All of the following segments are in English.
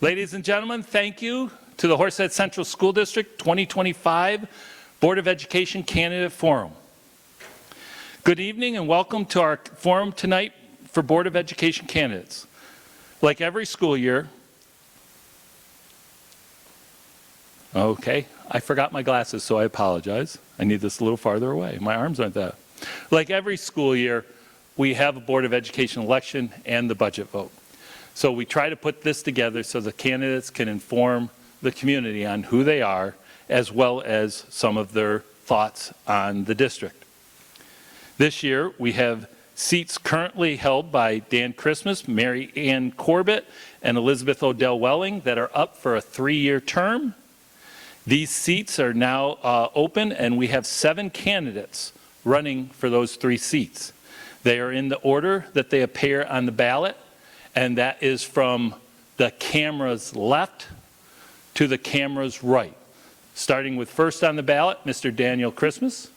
Ladies and gentlemen, thank you to the Horsehead Central School District 2025 Board of Education Candidate Forum. Good evening and welcome to our forum tonight for Board of Education candidates. Like every school year, okay, I forgot my glasses, so I apologize. I need this a little farther away. My arms aren't that. Like every school year, we have a Board of Education election and the budget vote. So we try to put this together so the candidates can inform the community on who they are, as well as some of their thoughts on the district. This year, we have seats currently held by Dan Christmas, Mary Ann Corbett, and Elizabeth Odell Welling that are up for a 3-year term. These seats are now open, and we have 7 candidates running for those 3 seats. They are in the order that they appear on the ballot, and that is from the camera's left to the camera's right. Starting with first on the ballot, Mr. Daniel Christmas.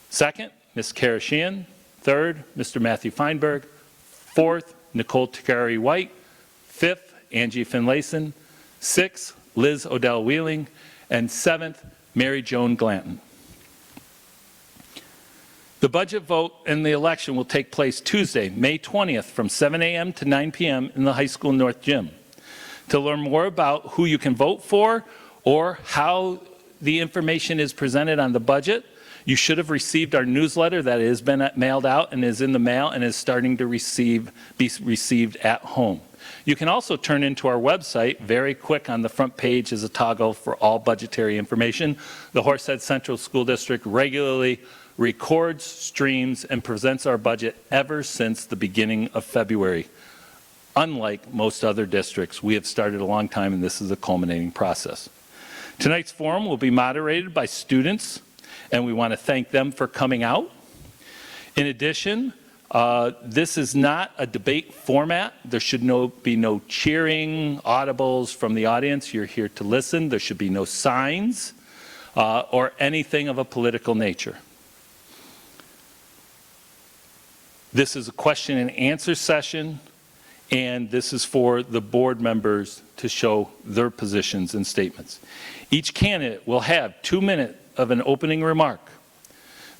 Second, Ms. Kara Sheehan. Third, Mr. Matthew Feinberg. Fourth, Nicole Takari White. Fifth, Angie Finlayson. Sixth, Liz Odell Wheeling. And seventh, Mary Joan Glanton. The budget vote and the election will take place Tuesday, May 20th from 7 a.m. to 9 p.m. in the high school North Gym. To learn more about who you can vote for or how the information is presented on the budget, you should have received our newsletter that has been mailed out and is in the mail and is starting to be received at home. You can also turn into our website. Very quick on the front page is a toggle for all budgetary information. The Horsehead Central School District regularly records, streams, and presents our budget ever since the beginning of February. Unlike most other districts, we have started a long time and this is a culminating process. Tonight's forum will be moderated by students and we want to thank them for coming out. In addition, this is not a debate format. There should be no cheering, audibles from the audience. You're here to listen. There should be no signs or anything of a political nature. This is a question and answer session, and this is for the board members to show their positions and statements. Each candidate will have 2 minutes of an opening remark.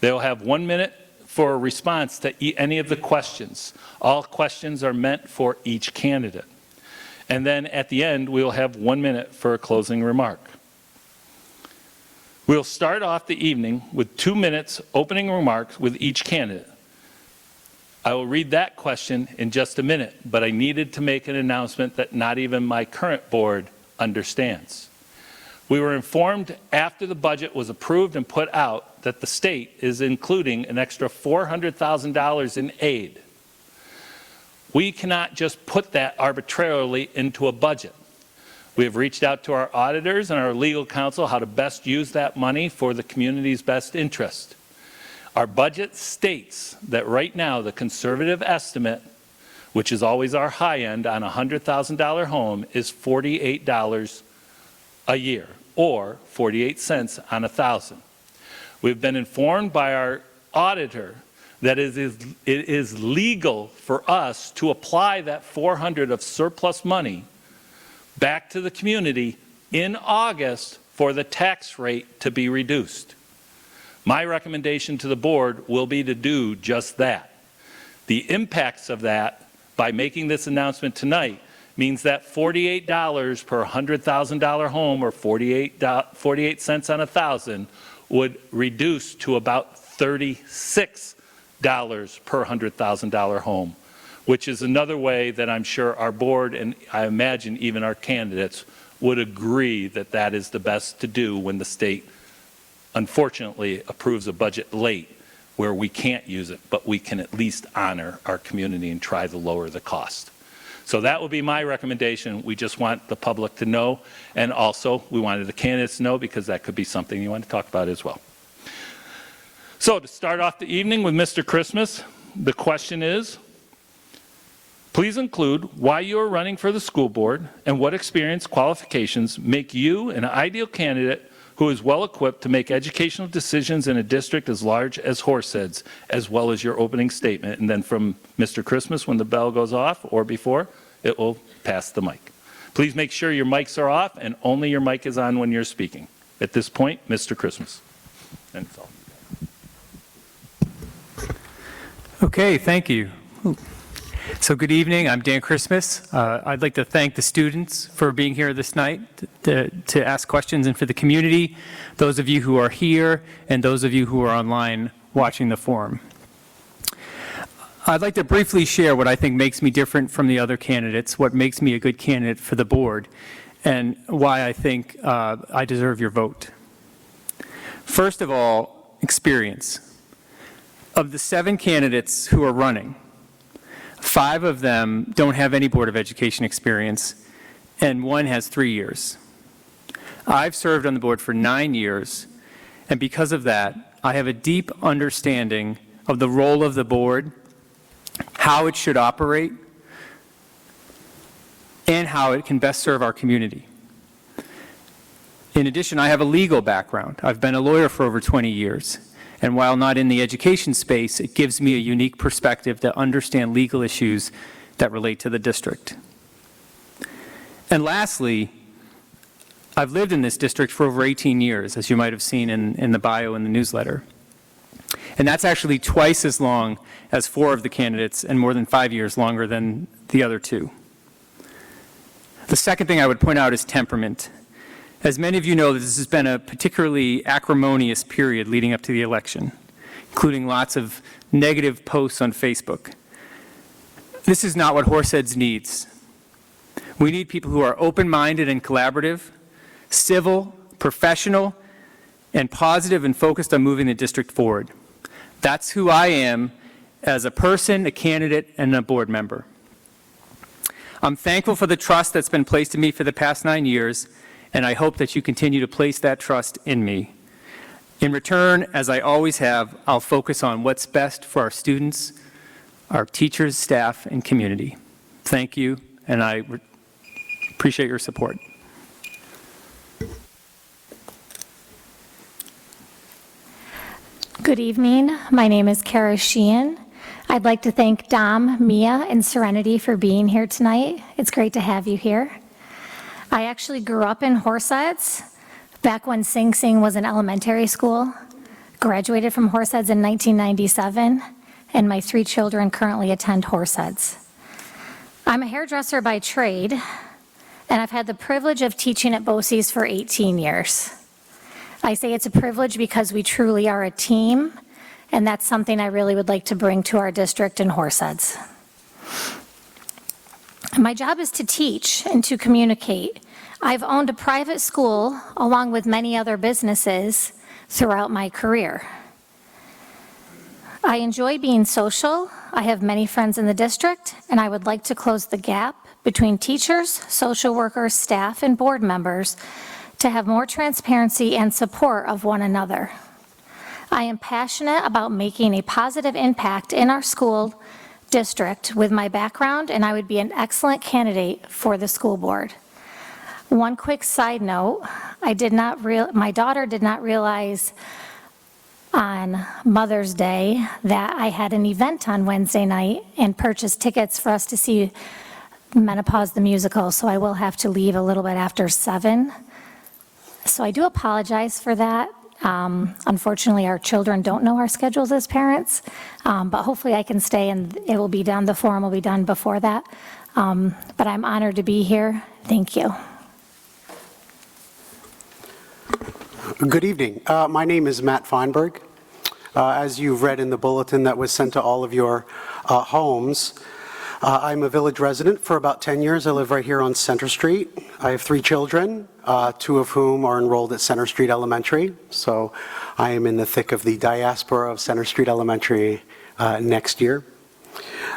They'll have 1 minute for a response to any of the questions. All questions are meant for each candidate. And then at the end, we'll have 1 minute for a closing remark. We'll start off the evening with 2 minutes opening remarks with each candidate. I will read that question in just a minute, but I needed to make an announcement that not even my current board understands. We were informed after the budget was approved and put out that the state is including an extra $400,000 in aid. We cannot just put that arbitrarily into a budget. We have reached out to our auditors and our legal counsel how to best use that money for the community's best interest. Our budget states that right now the conservative estimate, which is always our high end on a $100,000 home, is $48 a year or 48 cents on 1,000. We've been informed by our auditor that it is legal for us to apply that $400 of surplus money back to the community in August for the tax rate to be reduced. My recommendation to the board will be to do just that. The impacts of that, by making this announcement tonight, means that $48 per $100,000 home or 48 cents on 1,000 would reduce to about $36 per $100,000 home, which is another way that I'm sure our board and I imagine even our candidates would agree that that is the best to do when the state unfortunately approves a budget late where we can't use it, but we can at least honor our community and try to lower the cost. So that would be my recommendation. We just want the public to know, and also we wanted the candidates to know because that could be something you want to talk about as well. So to start off the evening with Mr. Christmas, the question is, please include why you are running for the school board and what experience qualifications make you an ideal candidate who is well equipped to make educational decisions in a district as large as Horsehead's, as well as your opening statement. And then from Mr. Christmas, when the bell goes off or before, it will pass the mic. Please make sure your mics are off and only your mic is on when you're speaking. At this point, Mr. Christmas. And it's all. Okay, thank you. So good evening, I'm Dan Christmas. I'd like to thank the students for being here this night to ask questions, and for the community, those of you who are here and those of you who are online watching the forum. I'd like to briefly share what I think makes me different from the other candidates, what makes me a good candidate for the board, and why I think I deserve your vote. First of all, experience. Of the 7 candidates who are running, 5 of them don't have any Board of Education experience, and 1 has 3 years. I've served on the board for 9 years, and because of that, I have a deep understanding of the role of the board, how it should operate, and how it can best serve our community. In addition, I have a legal background. I've been a lawyer for over 20 years. And while not in the education space, it gives me a unique perspective to understand legal issues that relate to the district. And lastly, I've lived in this district for over 18 years, as you might have seen in the bio in the newsletter. And that's actually twice as long as 4 of the candidates and more than 5 years longer than the other 2. The second thing I would point out is temperament. As many of you know, this has been a particularly acrimonious period leading up to the election, including lots of negative posts on Facebook. This is not what Horseheads needs. We need people who are open-minded and collaborative, civil, professional, and positive and focused on moving the district forward. That's who I am as a person, a candidate, and a board member. I'm thankful for the trust that's been placed in me for the past 9 years, and I hope that you continue to place that trust in me. In return, as I always have, I'll focus on what's best for our students, our teachers, staff, and community. Thank you, and I appreciate your support. Good evening. My name is Kara Sheehan. I'd like to thank Dom, Mia, and Serenity for being here tonight. It's great to have you here. I actually grew up in Horseheads back when Sing Sing was an elementary school. Graduated from Horseheads in 1997, and my 3 children currently attend Horseheads. I'm a hairdresser by trade, and I've had the privilege of teaching at BOCES for 18 years. I say it's a privilege because we truly are a team, and that's something I really would like to bring to our district in Horseheads. My job is to teach and to communicate. I've owned a private school along with many other businesses throughout my career. I enjoy being social. I have many friends in the district, and I would like to close the gap between teachers, social workers, staff, and board members to have more transparency and support of one another. I am passionate about making a positive impact in our school district with my background, and I would be an excellent candidate for the school board. One quick side note, my daughter did not realize on Mother's Day that I had an event on Wednesday night and purchased tickets for us to see Menopause the Musical, so I will have to leave a little bit after 7. So I do apologize for that. Unfortunately, our children don't know our schedules as parents, but hopefully I can stay and it will be done, the forum will be done before that. But I'm honored to be here. Thank you. Good evening. My name is Matt Feinberg. As you've read in the bulletin that was sent to all of your homes, I'm a village resident for about 10 years. I live right here on Center Street. I have 3 children, 2 of whom are enrolled at Center Street Elementary. So I am in the thick of the diaspora of Center Street Elementary next year.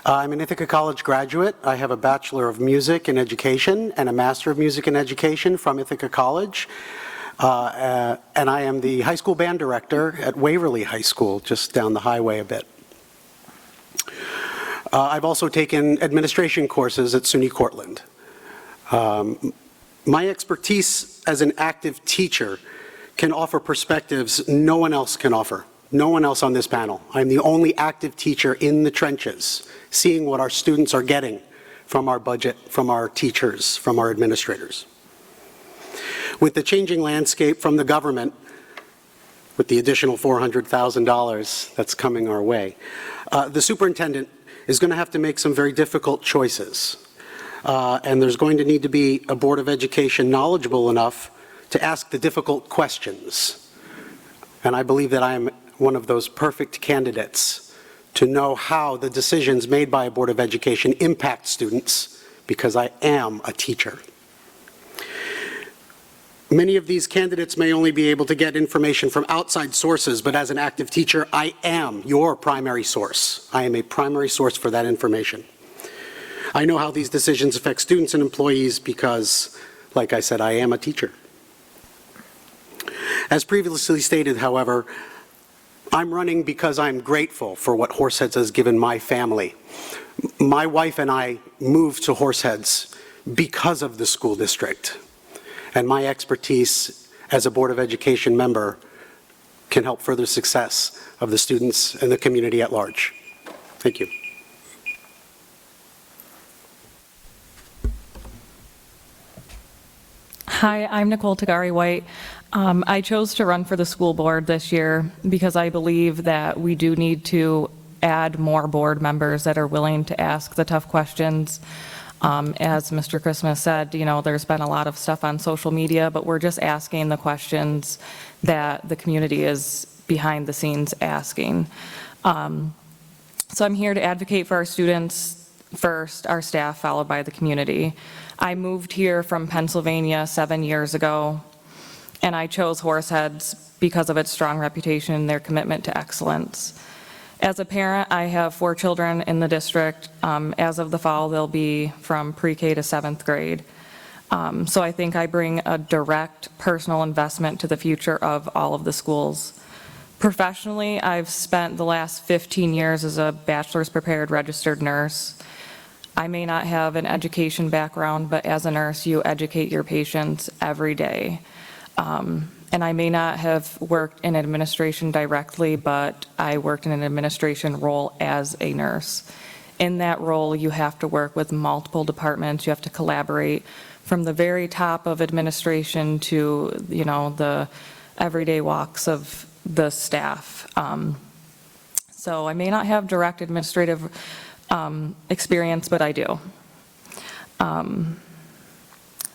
I'm an Ithaca College graduate. I have a Bachelor of Music in Education and a Master of Music in Education from Ithaca College. And I am the high school band director at Waverly High School, just down the highway a bit. I've also taken administration courses at SUNY Cortland. My expertise as an active teacher can offer perspectives no one else can offer. No one else on this panel. I'm the only active teacher in the trenches, seeing what our students are getting from our budget, from our teachers, from our administrators. With the changing landscape from the government, with the additional $400,000 that's coming our way, the superintendent is going to have to make some very difficult choices. And there's going to need to be a Board of Education knowledgeable enough to ask the difficult questions. And I believe that I am one of those perfect candidates to know how the decisions made by a Board of Education impact students, because I am a teacher. Many of these candidates may only be able to get information from outside sources, but as an active teacher, I am your primary source. I am a primary source for that information. I know how these decisions affect students and employees because, like I said, I am a teacher. As previously stated, however, I'm running because I'm grateful for what Horseheads has given my family. My wife and I moved to Horseheads because of the school district, and my expertise as a Board of Education member can help further success of the students and the community at large. Thank you. Hi, I'm Nicole Tagari-White. I chose to run for the school board this year because I believe that we do need to add more board members that are willing to ask the tough questions. As Mr. Christmas said, you know, there's been a lot of stuff on social media, but we're just asking the questions that the community is behind the scenes asking. So I'm here to advocate for our students first, our staff, followed by the community. I moved here from Pennsylvania 7 years ago, and I chose Horseheads because of its strong reputation and their commitment to excellence. As a parent, I have 4 children in the district. As of the fall, they'll be from pre-K to 7th grade. So I think I bring a direct personal investment to the future of all of the schools. Professionally, I've spent the last 15 years as a bachelor's prepared registered nurse. I may not have an education background, but as a nurse, you educate your patients every day. And I may not have worked in administration directly, but I worked in an administration role as a nurse. In that role, you have to work with multiple departments. You have to collaborate from the very top of administration to, you know, the everyday walks of the staff. So I may not have direct administrative experience, but I do.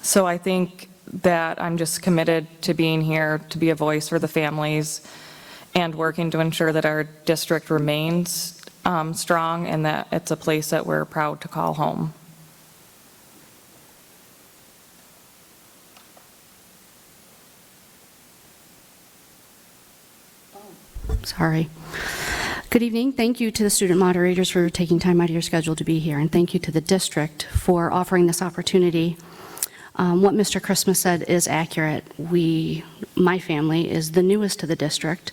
So I think that I'm just committed to being here to be a voice for the families and working to ensure that our district remains strong and that it's a place that we're proud to call home. Sorry. Good evening. Thank you to the student moderators for taking time out of your schedule to be here, and thank you to the district for offering this opportunity. What Mr. Christmas said is accurate. My family is the newest to the district.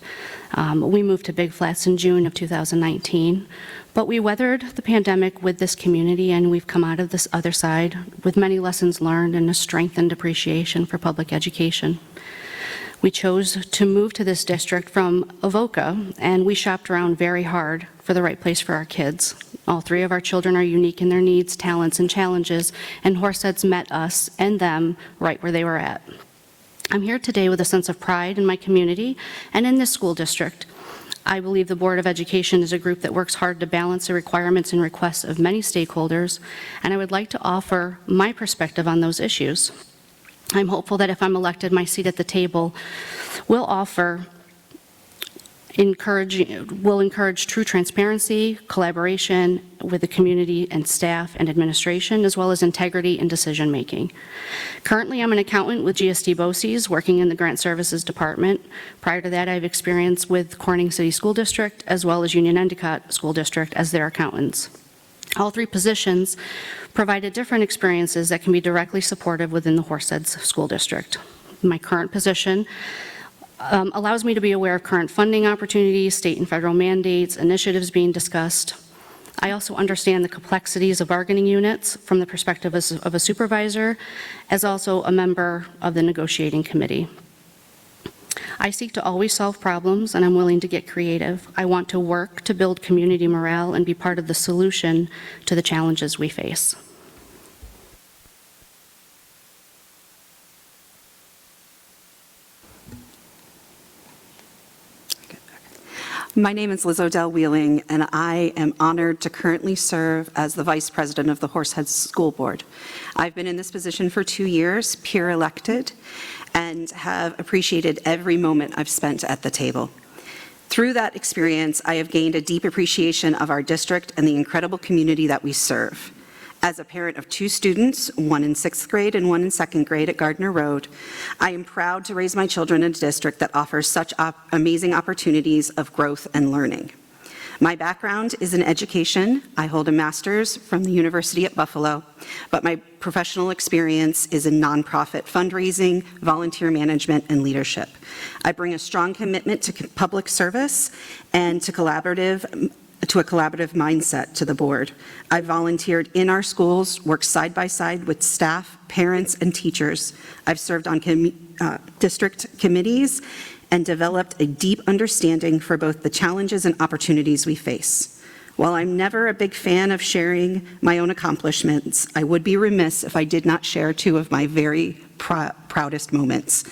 We moved to Big Flats in June of 2019, but we weathered the pandemic with this community, and we've come out of this other side with many lessons learned and a strengthened appreciation for public education. We chose to move to this district from Avoca, and we shopped around very hard for the right place for our kids. All 3 of our children are unique in their needs, talents, and challenges, and Horseheads met us and them right where they were at. I'm here today with a sense of pride in my community and in this school district. I believe the Board of Education is a group that works hard to balance the requirements and requests of many stakeholders, and I would like to offer my perspective on those issues. I'm hopeful that if I'm elected, my seat at the table will encourage true transparency, collaboration with the community and staff and administration, as well as integrity in decision-making. Currently, I'm an accountant with GSD BOCES, working in the Grant Services Department. Prior to that, I have experience with Corning City School District, as well as Union Endicott School District as their accountants. All 3 positions provided different experiences that can be directly supportive within the Horseheads School District. My current position allows me to be aware of current funding opportunities, state and federal mandates, initiatives being discussed. I also understand the complexities of bargaining units from the perspective of a supervisor, as also a member of the negotiating committee. I seek to always solve problems, and I'm willing to get creative. I want to work to build community morale and be part of the solution to the challenges we face. My name is Liz Odell Wheeling, and I am honored to currently serve as the Vice President of the Horseheads School Board. I've been in this position for 2 years, peer elected, and have appreciated every moment I've spent at the table. Through that experience, I have gained a deep appreciation of our district and the incredible community that we serve. As a parent of 2 students, one in 6th grade and one in 2nd grade at Gardner Road, I am proud to raise my children in a district that offers such amazing opportunities of growth and learning. My background is in education. I hold a master's from the University at Buffalo, but my professional experience is in nonprofit fundraising, volunteer management, and leadership. I bring a strong commitment to public service and to a collaborative mindset to the board. I volunteered in our schools, worked side by side with staff, parents, and teachers. I've served on district committees and developed a deep understanding for both the challenges and opportunities we face. While I'm never a big fan of sharing my own accomplishments, I would be remiss if I did not share 2 of my very proudest moments.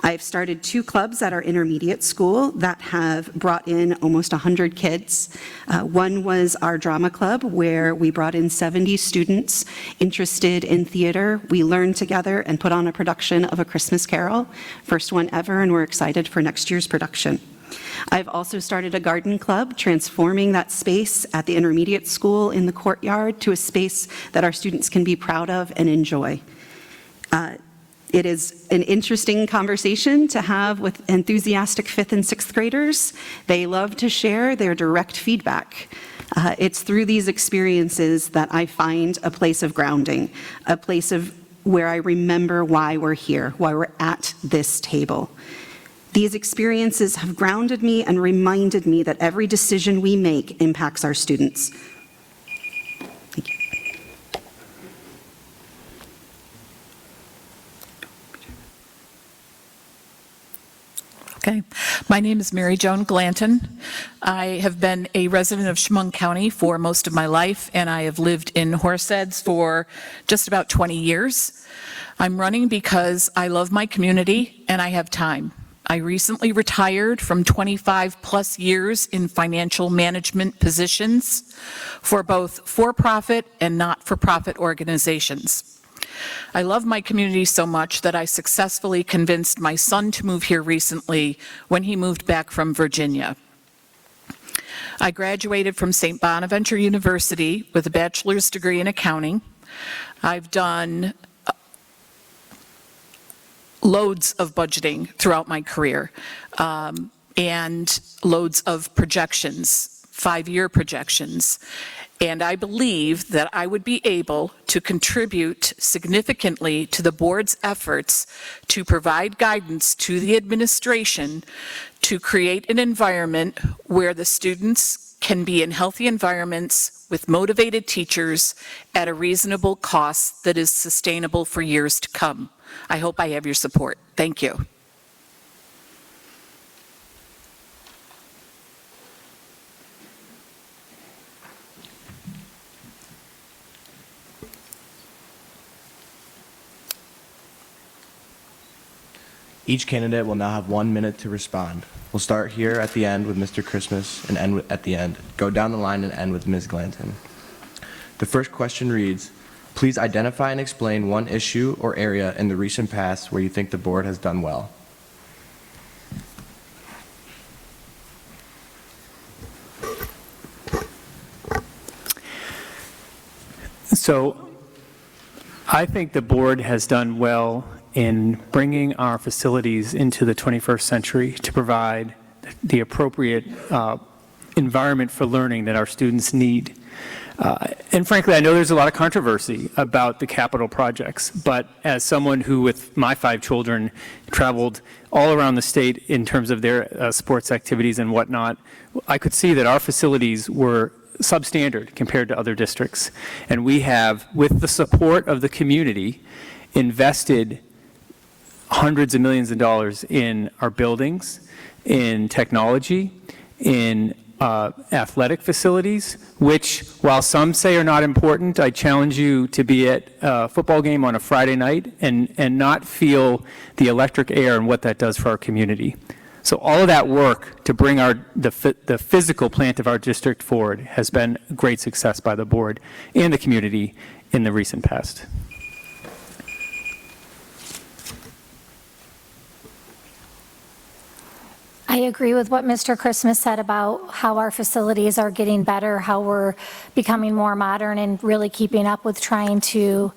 I've started 2 clubs at our intermediate school that have brought in almost 100 kids. One was our drama club, where we brought in 70 students interested in theater. We learned together and put on a production of A Christmas Carol, first one ever, and we're excited for next year's production. I've also started a garden club, transforming that space at the intermediate school in the courtyard to a space that our students can be proud of and enjoy. It is an interesting conversation to have with enthusiastic 5th and 6th graders. They love to share their direct feedback. It's through these experiences that I find a place of grounding, a place of where I remember why we're here, why we're at this table. These experiences have grounded me and reminded me that every decision we make impacts our students. Thank you. Okay. My name is Mary Joan Glanton. I have been a resident of Chemung County for most of my life, and I have lived in Horseheads for just about 20 years. I'm running because I love my community and I have time. I recently retired from 25-plus years in financial management positions for both for-profit and not-for-profit organizations. I love my community so much that I successfully convinced my son to move here recently when he moved back from Virginia. I graduated from St. Bonaventure University with a bachelor's degree in accounting. I've done loads of budgeting throughout my career and loads of projections, 5-year projections. And I believe that I would be able to contribute significantly to the board's efforts to provide guidance to the administration to create an environment where the students can be in healthy environments with motivated teachers at a reasonable cost that is sustainable for years to come. I hope I have your support. Thank you. Each candidate will now have 1 minute to respond. We'll start here at the end with Mr. Christmas and end at the end. Go down the line and end with Ms. Glanton. The first question reads, please identify and explain one issue or area in the recent past where you think the board has done well. So I think the board has done well in bringing our facilities into the 21st century to provide the appropriate environment for learning that our students need. And frankly, I know there's a lot of controversy about the capital projects, but as someone who, with my 5 children, traveled all around the state in terms of their sports activities and whatnot, I could see that our facilities were substandard compared to other districts. And we have, with the support of the community, invested hundreds of millions of dollars in our buildings, in technology, in athletic facilities, which, while some say are not important, I challenge you to be at a football game on a Friday night and not feel the electric air and what that does for our community. So all of that work to bring the physical plant of our district forward has been great success by the board and the community in the recent past. I agree with what Mr. Christmas said about how our facilities are getting better, how we're becoming more modern and really keeping up with trying to,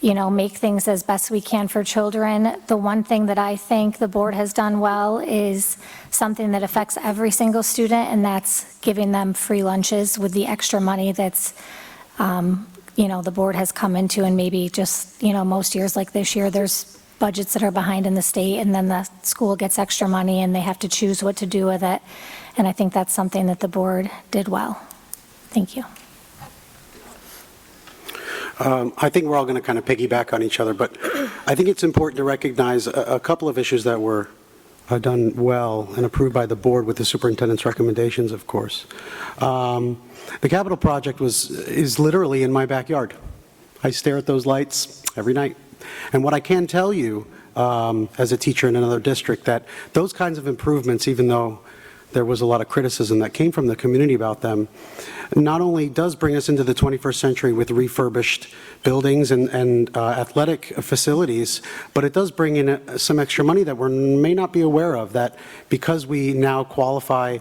make things as best we can for children. The one thing that I think the board has done well is something that affects every single student, and that's giving them free lunches with the extra money that's, the board has come into, and maybe just, most years like this year, there's budgets that are behind in the state, and then the school gets extra money and they have to choose what to do with it. And I think that's something that the board did well. Thank you. I think we're all going to kind of piggyback on each other, but I think it's important to recognize a couple of issues that were done well and approved by the board with the superintendent's recommendations, of course. The capital project is literally in my backyard. I stare at those lights every night. And what I can tell you, as a teacher in another district, that those kinds of improvements, even though there was a lot of criticism that came from the community about them, not only does bring us into the 21st century with refurbished buildings and athletic facilities, but it does bring in some extra money that we may not be aware of, that because we now qualify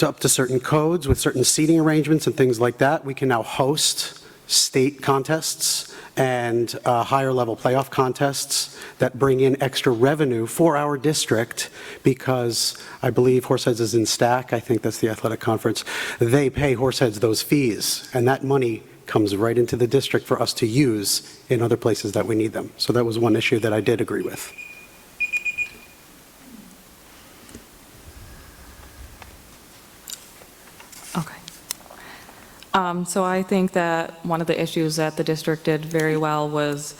up to certain codes with certain seating arrangements and things like that, we can now host state contests and higher level playoff contests that bring in extra revenue for our district, because I believe Horseheads is in STAC, I think that's the athletic conference. They pay Horseheads those fees, and that money comes right into the district for us to use in other places that we need them. So that was one issue that I did agree with. Okay. So I think that one of the issues that the district did very well was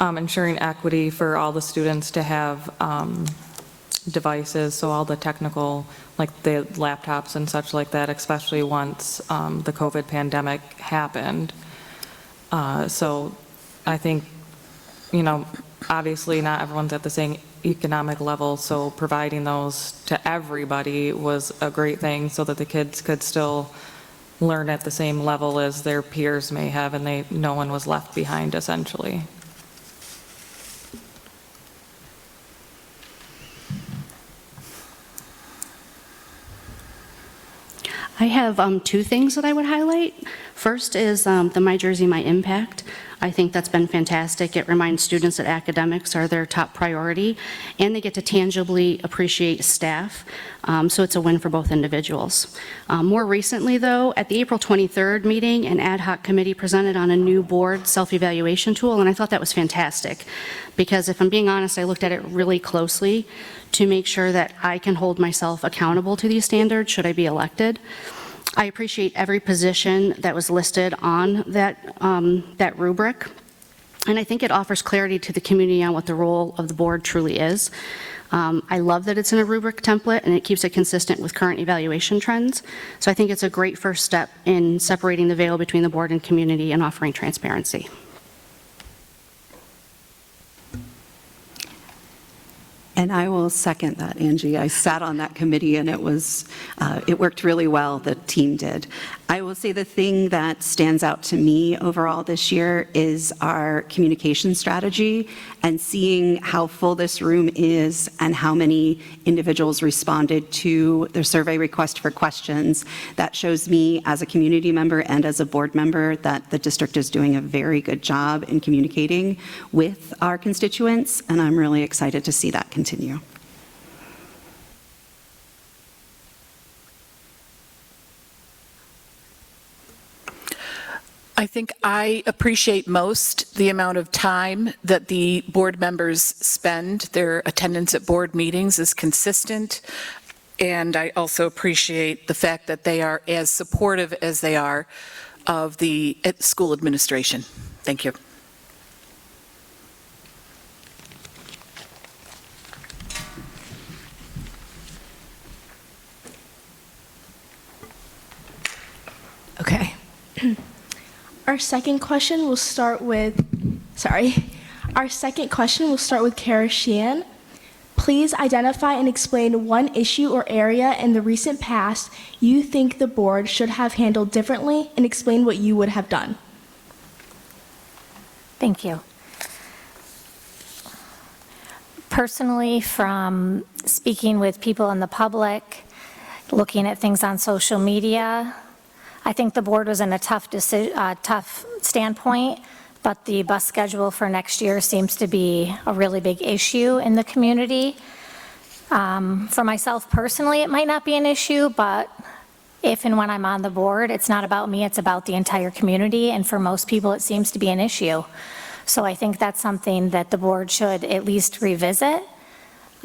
ensuring equity for all the students to have devices, so all the technical, like the laptops and such like that, especially once the COVID pandemic happened. So I think, obviously not everyone's at the same economic level, so providing those to everybody was a great thing so that the kids could still learn at the same level as their peers may have, and no one was left behind, essentially. I have two things that I would highlight. First is the My Jersey, My Impact. I think that's been fantastic. It reminds students that academics are their top priority, and they get to tangibly appreciate staff, so it's a win for both individuals. More recently, though, at the April 23rd meeting, an ad hoc committee presented on a new board self-evaluation tool, and I thought that was fantastic, because if I'm being honest, I looked at it really closely to make sure that I can hold myself accountable to these standards should I be elected. I appreciate every position that was listed on that rubric, and I think it offers clarity to the community on what the role of the board truly is. I love that it's in a rubric template, and it keeps it consistent with current evaluation trends. So I think it's a great first step in separating the veil between the board and community and offering transparency. And I will second that, Angie. I sat on that committee, and it worked really well, the team did. I will say the thing that stands out to me overall this year is our communication strategy, and seeing how full this room is and how many individuals responded to the survey request for questions. That shows me, as a community member and as a board member, that the district is doing a very good job in communicating with our constituents, and I'm really excited to see that continue. I think I appreciate most the amount of time that the board members spend. Their attendance at board meetings is consistent, and I also appreciate the fact that they are as supportive as they are of the school administration. Thank you. Okay. Our second question will start with Kara Sheehan. Please identify and explain one issue or area in the recent past you think the board should have handled differently and explain what you would have done. Thank you. Personally, from speaking with people in the public, looking at things on social media, I think the board was in a tough standpoint, but the bus schedule for next year seems to be a really big issue in the community. For myself personally, it might not be an issue, but if and when I'm on the board, it's not about me, it's about the entire community, and for most people, it seems to be an issue. So I think that's something that the board should at least revisit.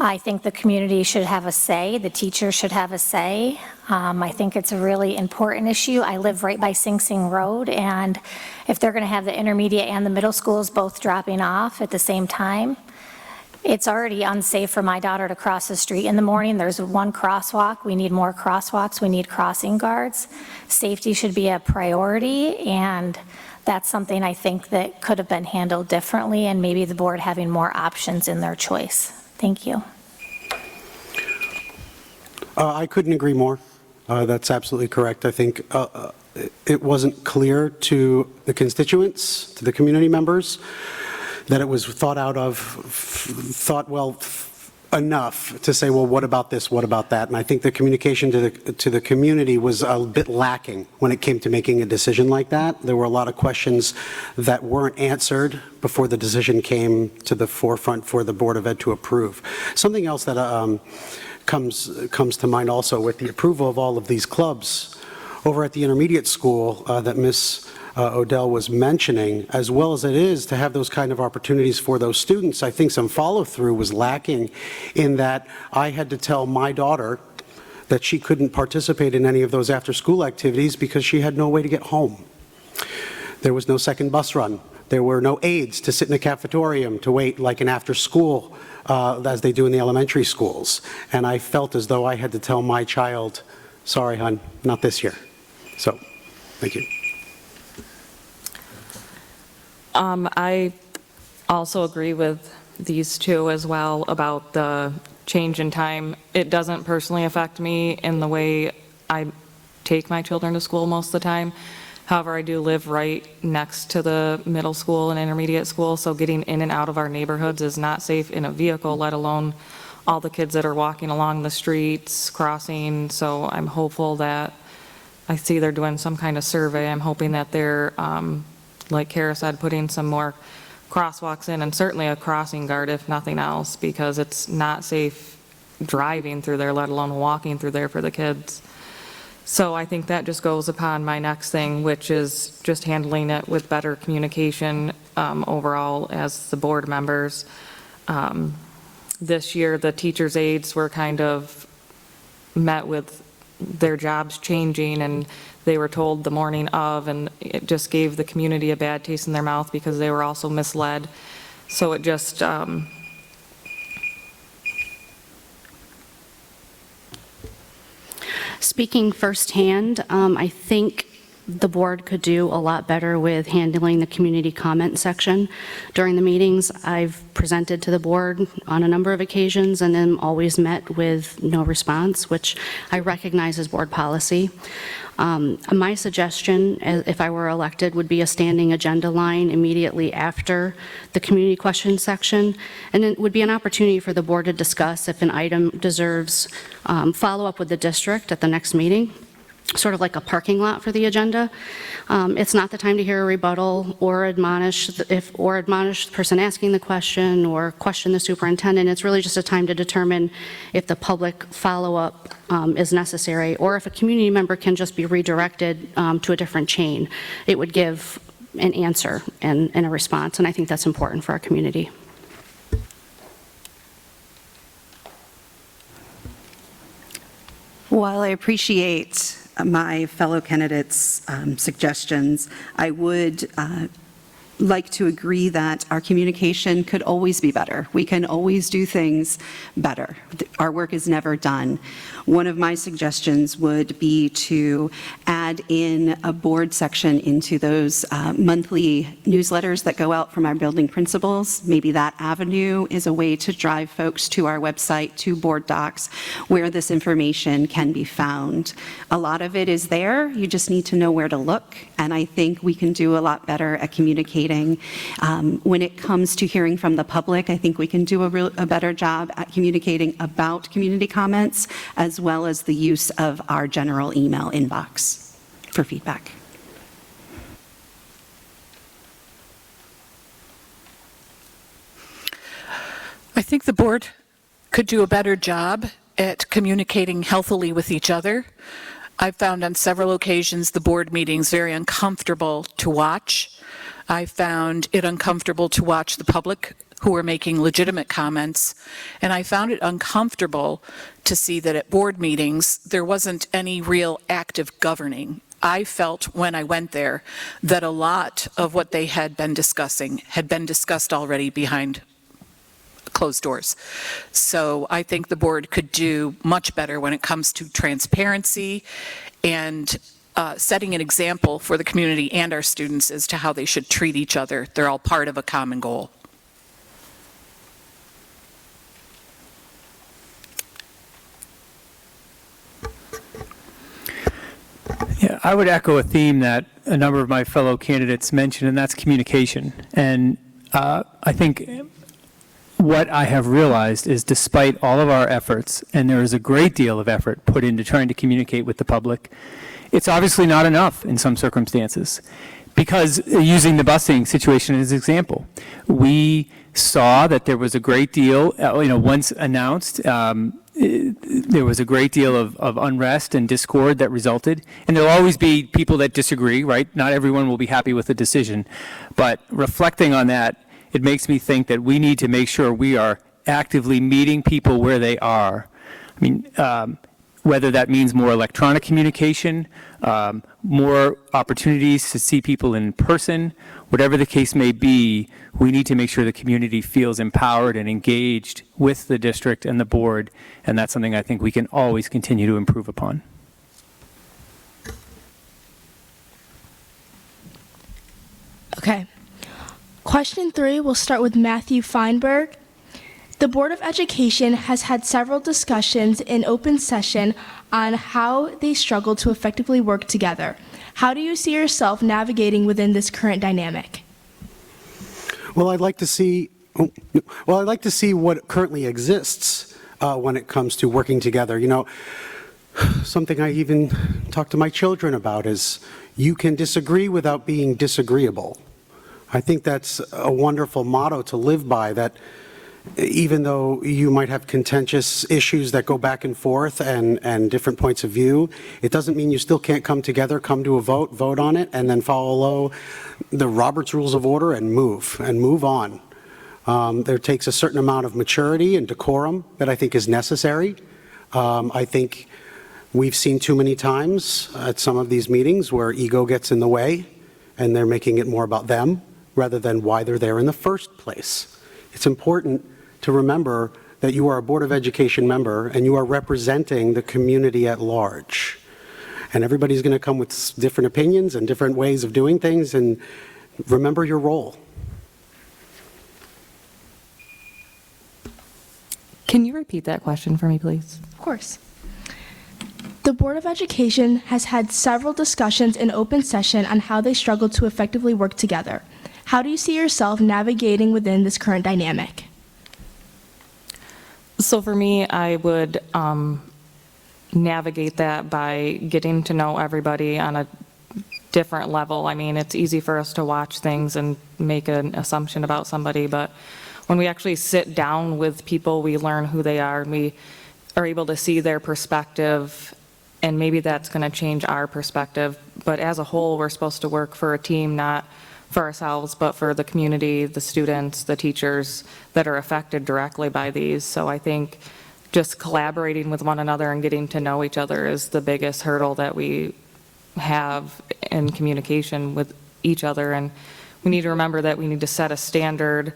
I think the community should have a say, the teachers should have a say. I think it's a really important issue. I live right by Sing Sing Road, and if they're gonna have the intermediate and the middle schools both dropping off at the same time, it's already unsafe for my daughter to cross the street in the morning. There's one crosswalk. We need more crosswalks. We need crossing guards. Safety should be a priority, and that's something I think that could have been handled differently, and maybe the board having more options in their choice. Thank you. I couldn't agree more. That's absolutely correct. I think it wasn't clear to the constituents, to the community members, that it was thought well enough to say, well, what about this, what about that? And I think the communication to the community was a bit lacking when it came to making a decision like that. There were a lot of questions that weren't answered before the decision came to the forefront for the Board of Ed to approve. Something else that comes to mind also with the approval of all of these clubs over at the intermediate school that Ms. Odell was mentioning, as well as it is to have those kind of opportunities for those students, I think some follow-through was lacking in that I had to tell my daughter that she couldn't participate in any of those after-school activities because she had no way to get home. There was no second bus run. There were no aides to sit in the cafetorium to wait like an after-school as they do in the elementary schools. And I felt as though I had to tell my child, sorry, hon, not this year. So, thank you. I also agree with these two as well about the change in time. It doesn't personally affect me in the way I take my children to school most of the time. However, I do live right next to the middle school and intermediate school, so getting in and out of our neighborhoods is not safe in a vehicle, let alone all the kids that are walking along the streets, crossing. So I'm hopeful that, I see they're doing some kind of survey. I'm hoping that they're, like Kara said, putting some more crosswalks in, and certainly a crossing guard if nothing else, because it's not safe driving through there, let alone walking through there for the kids. So I think that just goes upon my next thing, which is just handling it with better communication overall as the board members. This year, the teachers' aides were kind of met with their jobs changing, and they were told the morning of, and it just gave the community a bad taste in their mouth because they were also misled. So it just, Speaking firsthand, I think the board could do a lot better with handling the community comment section during the meetings. I've presented to the board on a number of occasions and then always met with no response, which I recognize as board policy. My suggestion, if I were elected, would be a standing agenda line immediately after the community question section, and it would be an opportunity for the board to discuss if an item deserves follow-up with the district at the next meeting, sort of like a parking lot for the agenda. It's not the time to hear a rebuttal or admonish the person asking the question or question the superintendent. It's really just a time to determine if the public follow-up is necessary, or if a community member can just be redirected to a different chain. It would give an answer and a response, and I think that's important for our community. While I appreciate my fellow candidates' suggestions, I would like to agree that our communication could always be better. We can always do things better. Our work is never done. One of my suggestions would be to add in a board section into those monthly newsletters that go out from our building principals. Maybe that avenue is a way to drive folks to our website, to board docs, where this information can be found. A lot of it is there. You just need to know where to look. And I think we can do a lot better at communicating. When it comes to hearing from the public, I think we can do a better job at communicating about community comments, as well as the use of our general email inbox for feedback. I think the board could do a better job at communicating healthily with each other. I've found on several occasions the board meetings very uncomfortable to watch. I found it uncomfortable to watch the public who were making legitimate comments, and I found it uncomfortable to see that at board meetings there wasn't any real active governing. I felt when I went there that a lot of what they had been discussing had been discussed already behind closed doors. So I think the board could do much better when it comes to transparency and setting an example for the community and our students as to how they should treat each other. They're all part of a common goal. Yeah, I would echo a theme that a number of my fellow candidates mentioned, and that's communication. And I think what I have realized is despite all of our efforts, and there is a great deal of effort put into trying to communicate with the public, it's obviously not enough in some circumstances. Because using the busing situation as an example, we saw that there was a great deal, once announced, there was a great deal of unrest and discord that resulted. And there'll always be people that disagree, right? Not everyone will be happy with the decision. But reflecting on that, it makes me think that we need to make sure we are actively meeting people where they are. I mean, whether that means more electronic communication, more opportunities to see people in person, whatever the case may be, we need to make sure the community feels empowered and engaged with the district and the board, and that's something I think we can always continue to improve upon. Okay. Question 3 will start with Matthew Feinberg. The Board of Education has had several discussions in open session on how they struggle to effectively work together. How do you see yourself navigating within this current dynamic? Well, I'd like to see what currently exists when it comes to working together. You know, something I even talk to my children about is you can disagree without being disagreeable. I think that's a wonderful motto to live by, that even though you might have contentious issues that go back and forth and different points of view, it doesn't mean you still can't come together, come to a vote on it, and then follow the Robert's Rules of Order and move on. There takes a certain amount of maturity and decorum that I think is necessary. I think we've seen too many times at some of these meetings where ego gets in the way and they're making it more about them rather than why they're there in the first place. It's important to remember that you are a Board of Education member and you are representing the community at large. And everybody's going to come with different opinions and different ways of doing things, and remember your role. Can you repeat that question for me, please? Of course. The Board of Education has had several discussions in open session on how they struggle to effectively work together. How do you see yourself navigating within this current dynamic? So for me, I would navigate that by getting to know everybody on a different level. I mean, it's easy for us to watch things and make an assumption about somebody, but when we actually sit down with people, we learn who they are, and we are able to see their perspective, and maybe that's going to change our perspective. But as a whole, we're supposed to work for a team, not for ourselves, but for the community, the students, the teachers that are affected directly by these. So I think just collaborating with one another and getting to know each other is the biggest hurdle that we have in communication with each other. And we need to remember that we need to set a standard.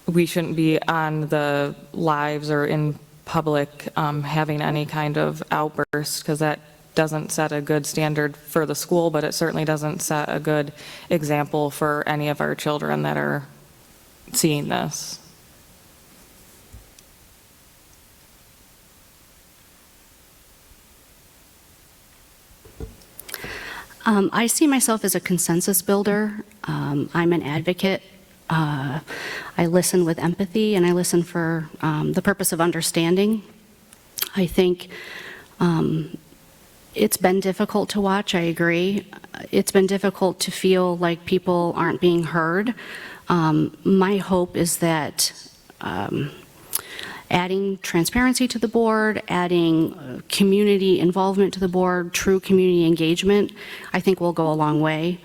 We shouldn't be on the lives or in public having any kind of outburst, because that doesn't set a good standard for the school, but it certainly doesn't set a good example for any of our children that are seeing this. I see myself as a consensus builder. I'm an advocate. I listen with empathy, and I listen for the purpose of understanding. I think it's been difficult to watch, I agree. It's been difficult to feel like people aren't being heard. My hope is that adding transparency to the board, adding community involvement to the board, true community engagement, I think will go a long way.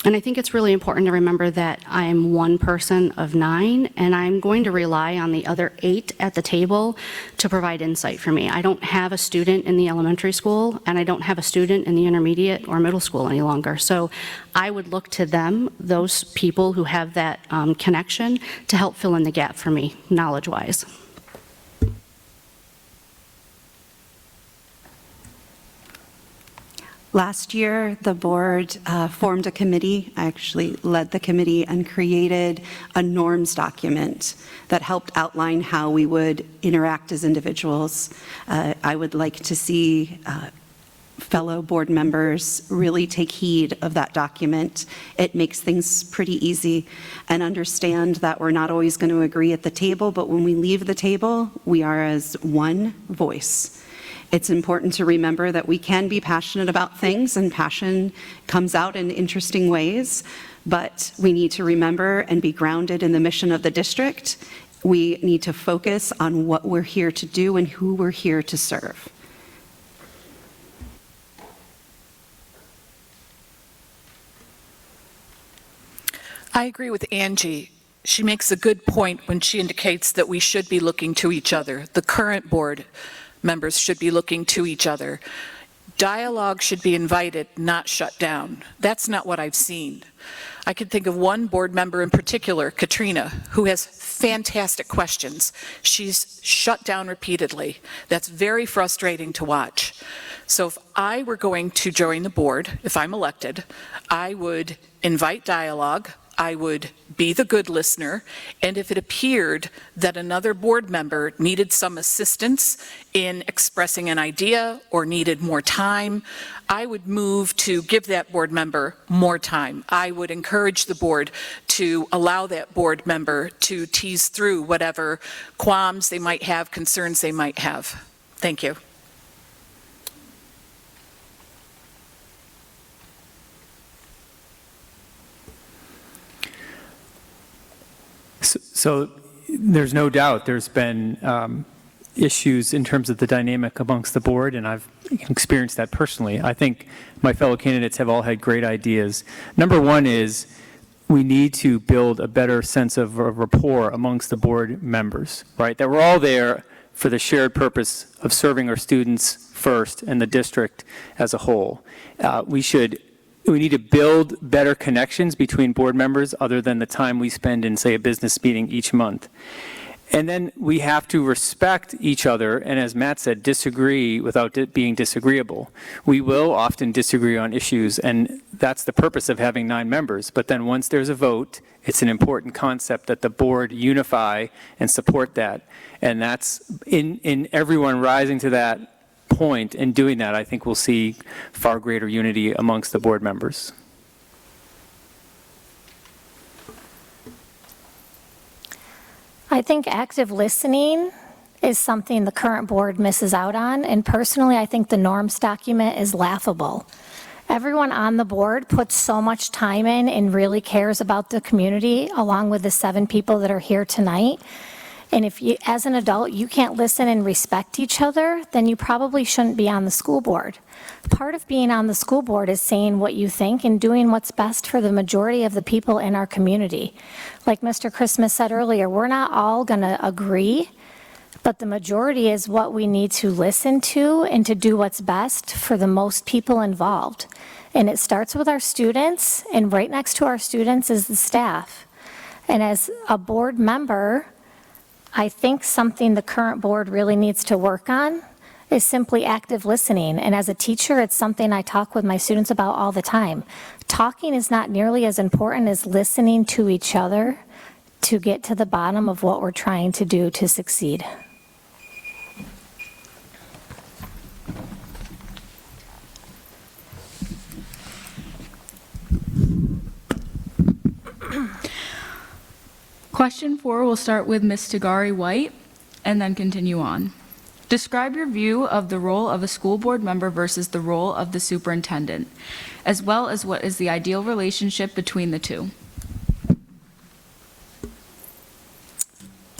And I think it's really important to remember that I'm one person of 9, and I'm going to rely on the other 8 at the table to provide insight for me. I don't have a student in the elementary school, and I don't have a student in the intermediate or middle school any longer. So I would look to them, those people who have that connection, to help fill in the gap for me, knowledge-wise. Last year, the board formed a committee. I actually led the committee and created a norms document that helped outline how we would interact as individuals. I would like to see fellow board members really take heed of that document. It makes things pretty easy, and understand that we're not always going to agree at the table, but when we leave the table, we are as one voice. It's important to remember that we can be passionate about things, and passion comes out in interesting ways, but we need to remember and be grounded in the mission of the district. We need to focus on what we're here to do and who we're here to serve. I agree with Angie. She makes a good point when she indicates that we should be looking to each other. The current board members should be looking to each other. Dialogue should be invited, not shut down. That's not what I've seen. I can think of one board member in particular, Katrina, who has fantastic questions. She's shut down repeatedly. That's very frustrating to watch. So if I were going to join the board, if I'm elected, I would invite dialogue. I would be the good listener, and if it appeared that another board member needed some assistance in expressing an idea or needed more time, I would move to give that board member more time. I would encourage the board to allow that board member to tease through whatever qualms they might have, concerns they might have. Thank you. So there's no doubt there's been issues in terms of the dynamic amongst the board, and I've experienced that personally. I think my fellow candidates have all had great ideas. Number one is we need to build a better sense of rapport amongst the board members, right? That we're all there for the shared purpose of serving our students first and the district as a whole. We need to build better connections between board members other than the time we spend in, say, a business meeting each month. And then we have to respect each other, and as Matt said, disagree without being disagreeable. We will often disagree on issues, and that's the purpose of having 9 members. But then once there's a vote, it's an important concept that the board unify and support that. And that's in everyone rising to that point and doing that, I think we'll see far greater unity amongst the board members. I think active listening is something the current board misses out on, and personally, I think the norms document is laughable. Everyone on the board puts so much time in and really cares about the community, along with the 7 people that are here tonight. And if you, as an adult, you can't listen and respect each other, then you probably shouldn't be on the school board. Part of being on the school board is saying what you think and doing what's best for the majority of the people in our community. Like Mr. Christmas said earlier, we're not all going to agree, But the majority is what we need to listen to and to do what's best for the most people involved. And it starts with our students, and right next to our students is the staff. And as a board member, I think something the current board really needs to work on is simply active listening. And as a teacher, it's something I talk with my students about all the time. Talking is not nearly as important as listening to each other to get to the bottom of what we're trying to do to succeed. Question 4 will start with Ms. Tagari White and then continue on. Describe your view of the role of a school board member versus the role of the superintendent, as well as what is the ideal relationship between the two.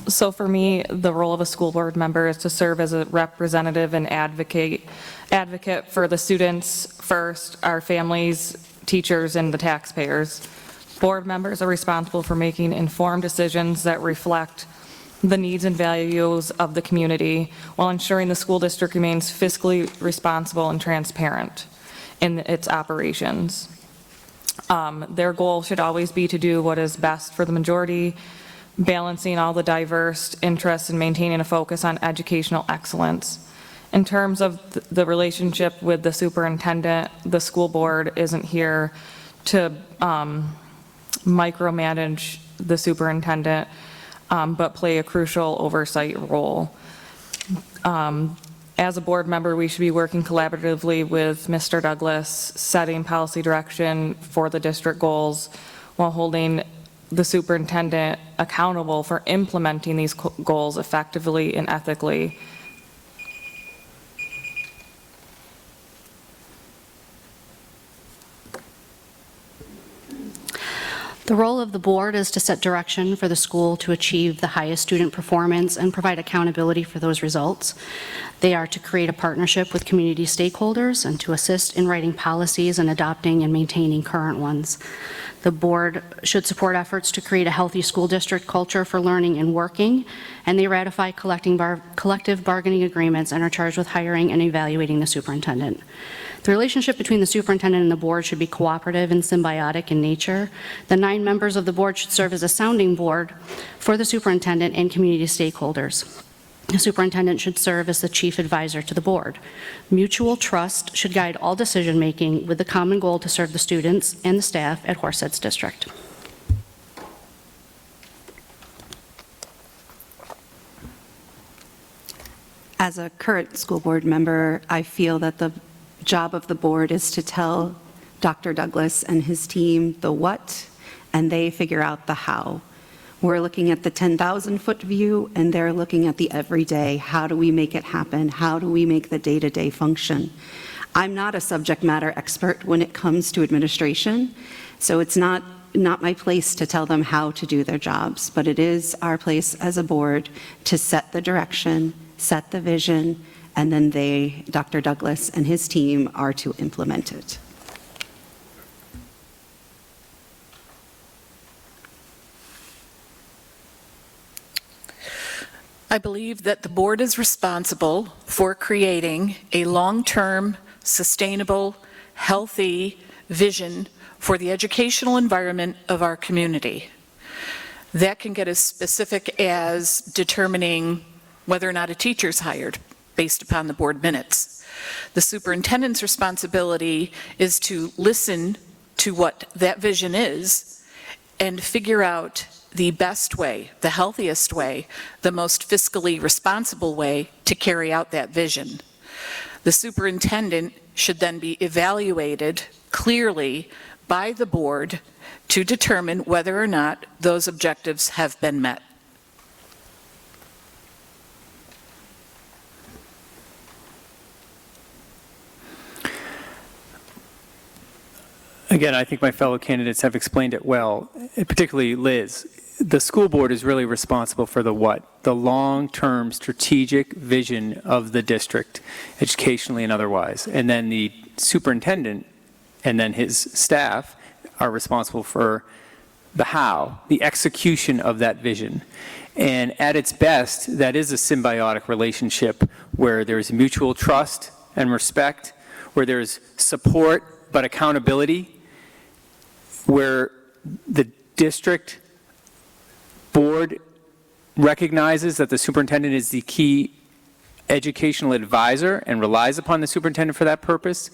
So for me, the role of a school board member is to serve as a representative and advocate for the students first, our families, teachers, and the taxpayers. Board members are responsible for making informed decisions that reflect the needs and values of the community while ensuring the school district remains fiscally responsible and transparent in its operations. Their goal should always be to do what is best for the majority, balancing all the diverse interests and maintaining a focus on educational excellence. In terms of the relationship with the superintendent, the school board isn't here to micromanage the superintendent, but play a crucial oversight role. As a board member, we should be working collaboratively with Mr. Douglas, setting policy direction for the district goals while holding the superintendent accountable for implementing these goals effectively and ethically. The role of the board is to set direction for the school to achieve the highest student performance and provide accountability for those results. They are to create a partnership with community stakeholders and to assist in writing policies and adopting and maintaining current ones. The board should support efforts to create a healthy school district culture for learning and working, and they ratify collective bargaining agreements and are charged with hiring and evaluating the superintendent. The relationship between the superintendent and the board should be cooperative and symbiotic in nature. The 9 members of the board should serve as a sounding board for the superintendent and community stakeholders. The superintendent should serve as the chief advisor to the board. Mutual trust should guide all decision-making with the common goal to serve the students and the staff at Horseheads District. As a current school board member, I feel that the job of the board is to tell Dr. Douglas and his team the what, and they figure out the how. We're looking at the 10,000-foot view, and they're looking at the everyday. How do we make it happen? How do we make the day-to-day function? I'm not a subject matter expert when it comes to administration, so it's not my place to tell them how to do their jobs, but it is our place as a board to set the direction, set the vision, and then they, Dr. Douglas and his team, are to implement it. I believe that the board is responsible for creating a long-term, sustainable, healthy vision for the educational environment of our community. That can get as specific as determining whether or not a teacher is hired based upon the board minutes. The superintendent's responsibility is to listen to what that vision is and figure out the best way, the healthiest way, the most fiscally responsible way to carry out that vision. The superintendent should then be evaluated clearly by the board to determine whether or not those objectives have been met. Again, I think my fellow candidates have explained it well, particularly Liz. The school board is really responsible for the what? The long-term strategic vision of the district, educationally and otherwise. And then the superintendent and then his staff are responsible for the how, the execution of that vision. And at its best, that is a symbiotic relationship where there's mutual trust and respect, where there's support but accountability, where the district board recognizes that the superintendent is the key educational advisor and relies upon the superintendent for that purpose.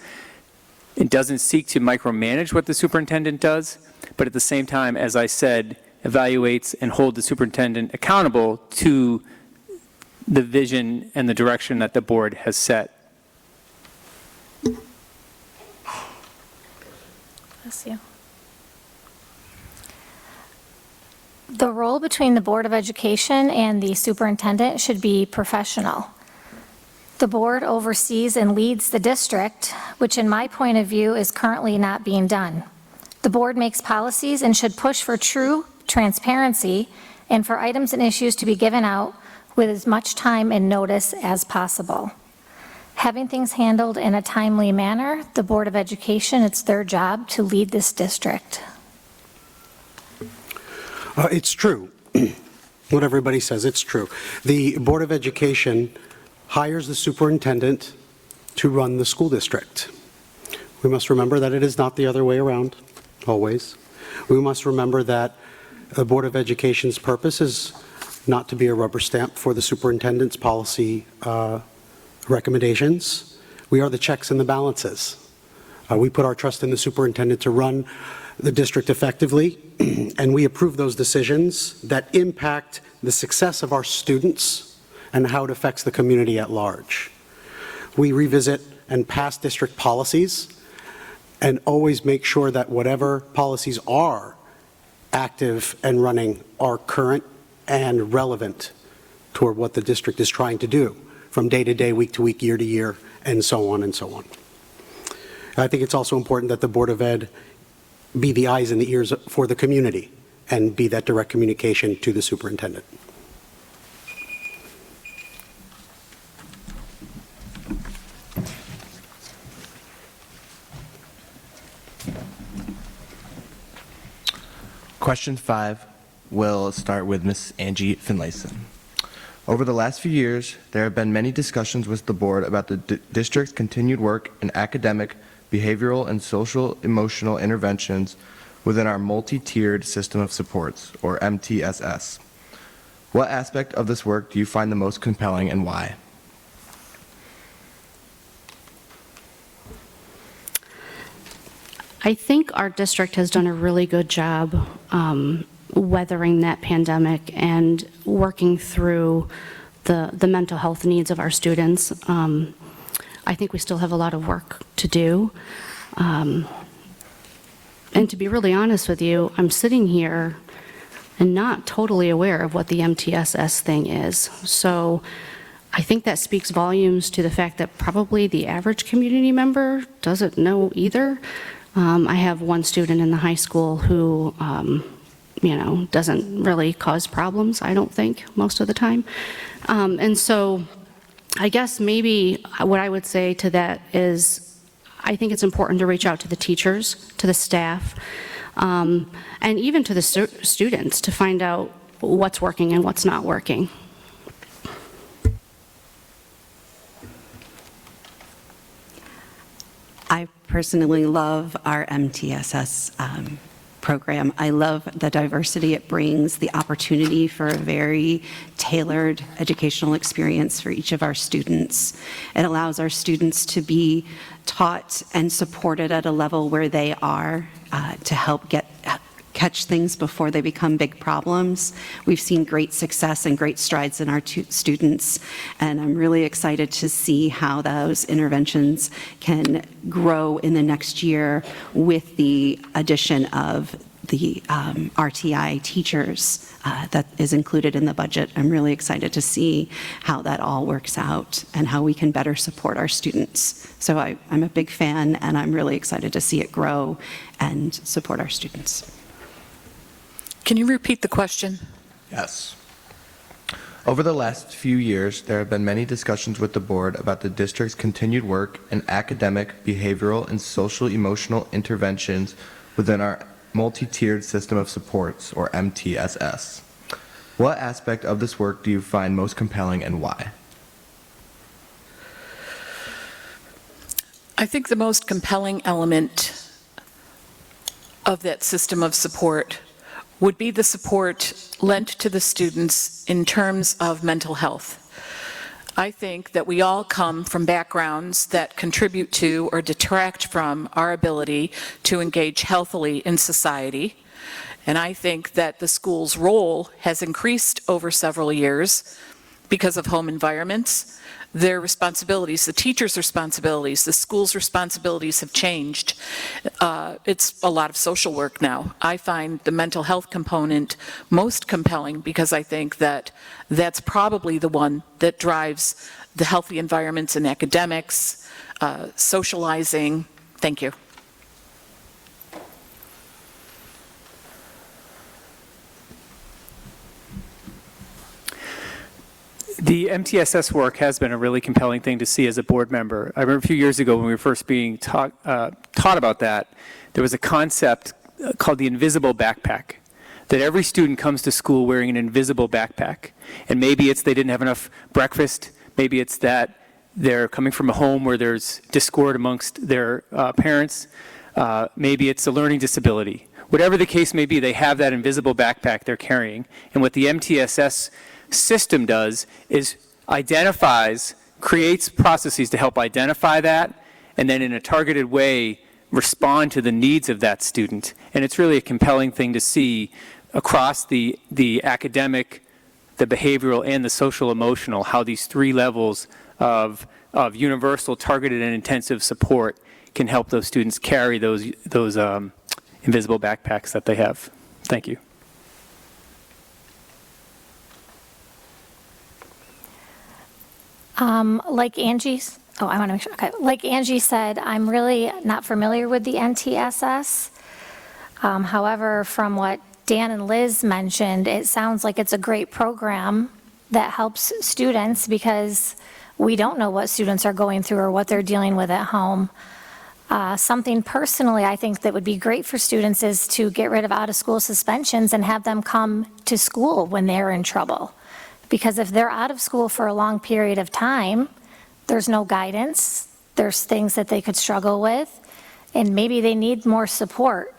It doesn't seek to micromanage what the superintendent does, but at the same time, as I said, evaluates and hold the superintendent accountable to the vision and the direction that the board has set. Bless you. The role between the Board of Education and the superintendent should be professional. The board oversees and leads the district, which in my point of view is currently not being done. The board makes policies and should push for true transparency and for items and issues to be given out with as much time and notice as possible. Having things handled in a timely manner, the Board of Education, it's their job to lead this district. It's true. What everybody says, it's true. The Board of Education hires the superintendent to run the school district. We must remember that it is not the other way around, always. We must remember that the Board of Education's purpose is not to be a rubber stamp for the superintendent's policy recommendations. We are the checks and the balances. We put our trust in the superintendent to run the district effectively, and we approve those decisions that impact the success of our students and how it affects the community at large. We revisit and pass district policies and always make sure that whatever policies are active and running are current and relevant toward what the district is trying to do from day to day, week to week, year to year, and so on and so on. I think it's also important that the Board of Ed be the eyes and the ears for the community and be that direct communication to the superintendent. Question 5 will start with Ms. Angie Finlayson. Over the last few years, there have been many discussions with the board about the district's continued work in academic, behavioral, and social emotional interventions within our multi-tiered system of supports, or MTSS. What aspect of this work do you find the most compelling and why? I think our district has done a really good job weathering that pandemic and working through the mental health needs of our students. I think we still have a lot of work to do. And to be really honest with you, I'm sitting here and not totally aware of what the MTSS thing is. So I think that speaks volumes to the fact that probably the average community member doesn't know either. I have one student in the high school who, doesn't really cause problems, I don't think, most of the time. And so I guess maybe what I would say to that is I think it's important to reach out to the teachers, to the staff, and even to the students to find out what's working and what's not working. I personally love our MTSS program. I love the diversity it brings, the opportunity for a very tailored educational experience for each of our students. It allows our students to be taught and supported at a level where they are to help catch things before they become big problems. We've seen great success and great strides in our students, and I'm really excited to see how those interventions can grow in the next year with the addition of the RTI teachers that is included in the budget. I'm really excited to see how that all works out and how we can better support our students. So I'm a big fan, and I'm really excited to see it grow and support our students. Can you repeat the question? Yes. Over the last few years, there have been many discussions with the board about the district's continued work in academic, behavioral, and social emotional interventions within our multi-tiered system of supports, or MTSS. What aspect of this work do you find most compelling and why? I think the most compelling element of that system of support would be the support lent to the students in terms of mental health. I think that we all come from backgrounds that contribute to or detract from our ability to engage healthily in society. And I think that the school's role has increased over several years because of home environments. Their responsibilities, the teachers' responsibilities, the school's responsibilities have changed. It's a lot of social work now. I find the mental health component most compelling because I think that that's probably the one that drives the healthy environments in academics, socializing. Thank you. The MTSS work has been a really compelling thing to see as a board member. I remember a few years ago when we were first being taught about that, there was a concept called the invisible backpack, that every student comes to school wearing an invisible backpack. And maybe it's they didn't have enough breakfast, maybe it's that they're coming from a home where there's discord amongst their parents, maybe it's a learning disability. Whatever the case may be, they have that invisible backpack they're carrying. And what the MTSS system does is creates processes to help identify that, and then in a targeted way respond to the needs of that student. And it's really a compelling thing to see across the academic, the behavioral, and the social emotional, how these three levels of universal, targeted, and intensive support can help those students carry those invisible backpacks that they have. Thank you. Like Angie's, I want to make sure, okay. Like Angie said, I'm really not familiar with the NTSS. However, from what Dan and Liz mentioned, it sounds like it's a great program that helps students because we don't know what students are going through or what they're dealing with at home. Something personally I think that would be great for students is to get rid of out-of-school suspensions and have them come to school when they're in trouble. Because if they're out of school for a long period of time, there's no guidance, there's things that they could struggle with, and maybe they need more support.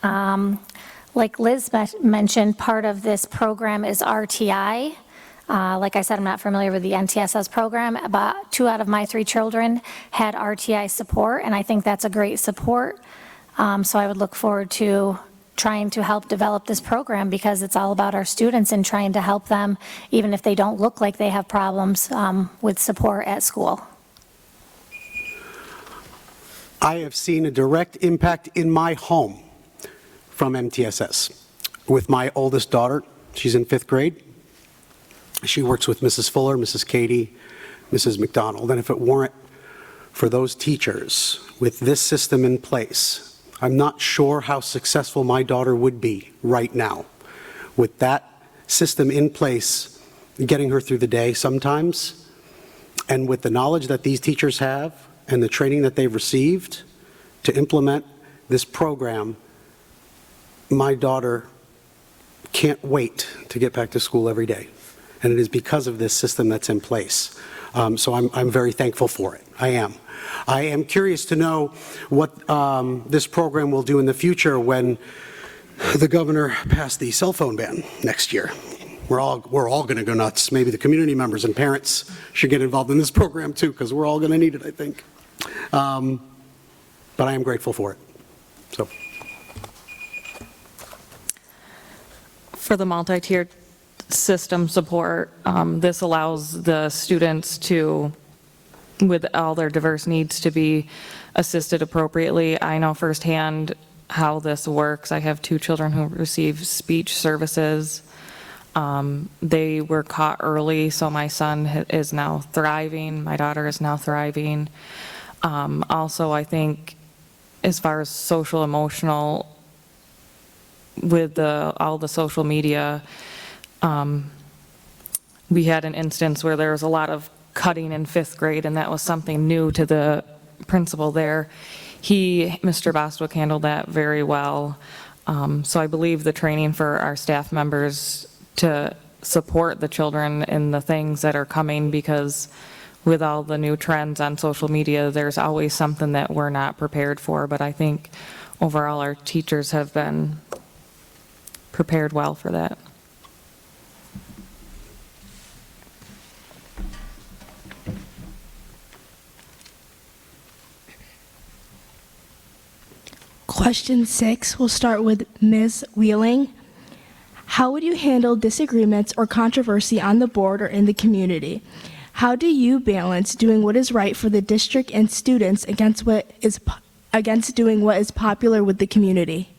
Like Liz mentioned, part of this program is RTI. Like I said, I'm not familiar with the NTSS program, but 2 out of my 3 children had RTI support, and I think that's a great support. So I would look forward to trying to help develop this program because it's all about our students and trying to help them even if they don't look like they have problems with support at school. I have seen a direct impact in my home from MTSS. With my oldest daughter, she's in 5th grade. She works with Mrs. Fuller, Mrs. Katie, Mrs. McDonald, and if it weren't for those teachers with this system in place, I'm not sure how successful my daughter would be right now. With that system in place, getting her through the day sometimes, and with the knowledge that these teachers have and the training that they've received to implement this program, my daughter can't wait to get back to school every day. And it is because of this system that's in place. So I'm very thankful for it. I am. I am curious to know what this program will do in the future when the governor passed the cell phone ban next year. We're all going to go nuts. Maybe the community members and parents should get involved in this program too, because we're all going to need it, I think. But I am grateful for it. So. For the multi-tiered system support, this allows the students to, with all their diverse needs, to be assisted appropriately. I know firsthand how this works. I have 2 children who receive speech services. They were caught early, so my son is now thriving. My daughter is now thriving. Also, I think as far as social emotional, with all the social media, we had an instance where there was a lot of cutting in 5th grade, and that was something new to the principal there. Mr. Bostwick, handled that very well. So I believe the training for our staff members to support the children in the things that are coming, because with all the new trends on social media, there's always something that we're not prepared for. But I think overall our teachers have been prepared well for that. Question 6 will start with Ms. Wheeling. How would you handle disagreements or controversy on the board or in the community? How do you balance doing what is right for the district and students against doing what is popular with the community?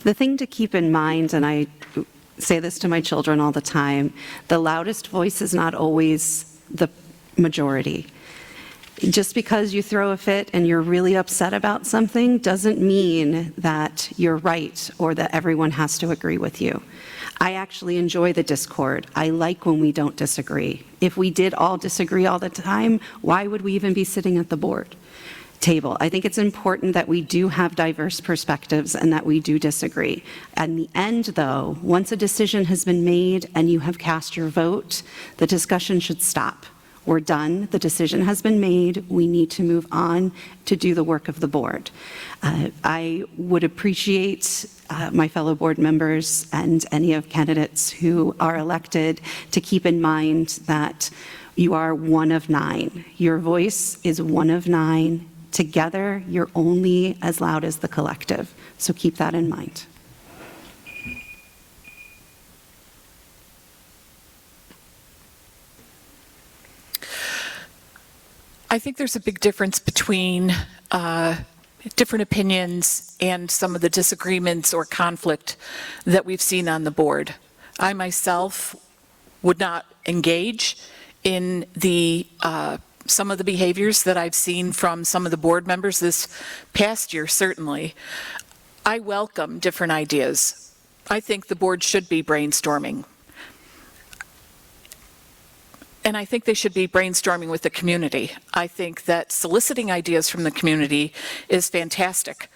The thing to keep in mind, and I say this to my children all the time, the loudest voice is not always the majority. Just because you throw a fit and you're really upset about something doesn't mean that you're right or that everyone has to agree with you. I actually enjoy the discord. I like when we don't disagree. If we did all disagree all the time, why would we even be sitting at the board table? I think it's important that we do have diverse perspectives and that we do disagree. At the end, though, once a decision has been made and you have cast your vote, the discussion should stop. We're done. The decision has been made. We need to move on to do the work of the board. I would appreciate my fellow board members and any of candidates who are elected to keep in mind that you are one of 9. Your voice is one of 9. Together, you're only as loud as the collective. So keep that in mind. I think there's a big difference between different opinions and some of the disagreements or conflict that we've seen on the board. I myself would not engage in the some of the behaviors that I've seen from some of the board members this past year, certainly. I welcome different ideas. I think the board should be brainstorming. And I think they should be brainstorming with the community. I think that soliciting ideas from the community is fantastic.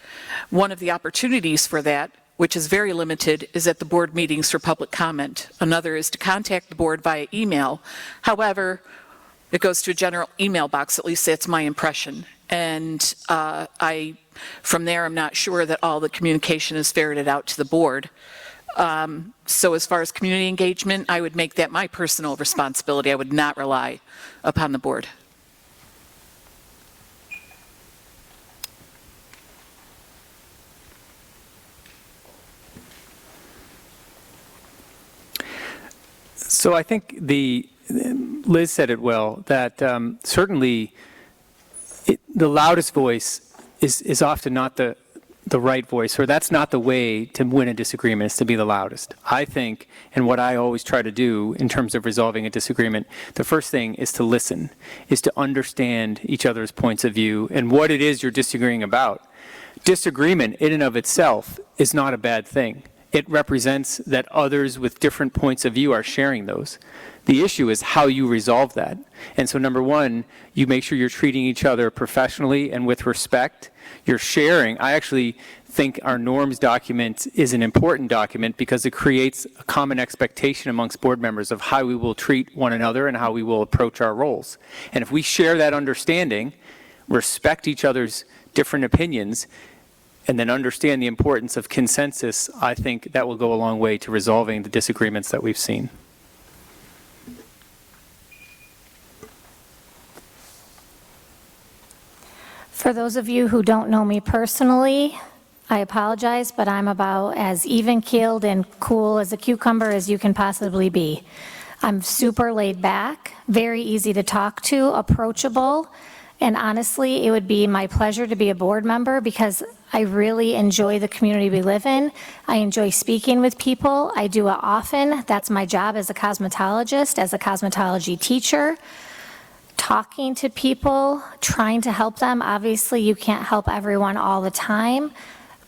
One of the opportunities for that, which is very limited, is at the board meetings for public comment. Another is to contact the board via email. However, it goes to a general email box, at least that's my impression. And from there, I'm not sure that all the communication is ferreted out to the board. So as far as community engagement, I would make that my personal responsibility. I would not rely upon the board. So I think Liz said it well, that certainly the loudest voice is often not the right voice, or that's not the way to win a disagreement, is to be the loudest. I think, and what I always try to do in terms of resolving a disagreement, the first thing is to listen, is to understand each other's points of view and what it is you're disagreeing about. Disagreement in and of itself is not a bad thing. It represents that others with different points of view are sharing those. The issue is how you resolve that. And so number one, you make sure you're treating each other professionally and with respect. You're sharing. I actually think our norms document is an important document because it creates a common expectation amongst board members of how we will treat one another and how we will approach our roles. And if we share that understanding, respect each other's different opinions, and then understand the importance of consensus, I think that will go a long way to resolving the disagreements that we've seen. For those of you who don't know me personally, I apologize, but I'm about as even-keeled and cool as a cucumber as you can possibly be. I'm super laid back, very easy to talk to, approachable, and honestly, it would be my pleasure to be a board member because I really enjoy the community we live in. I enjoy speaking with people. I do it often. That's my job as a cosmetologist, as a cosmetology teacher. Talking to people, trying to help them. Obviously, you can't help everyone all the time,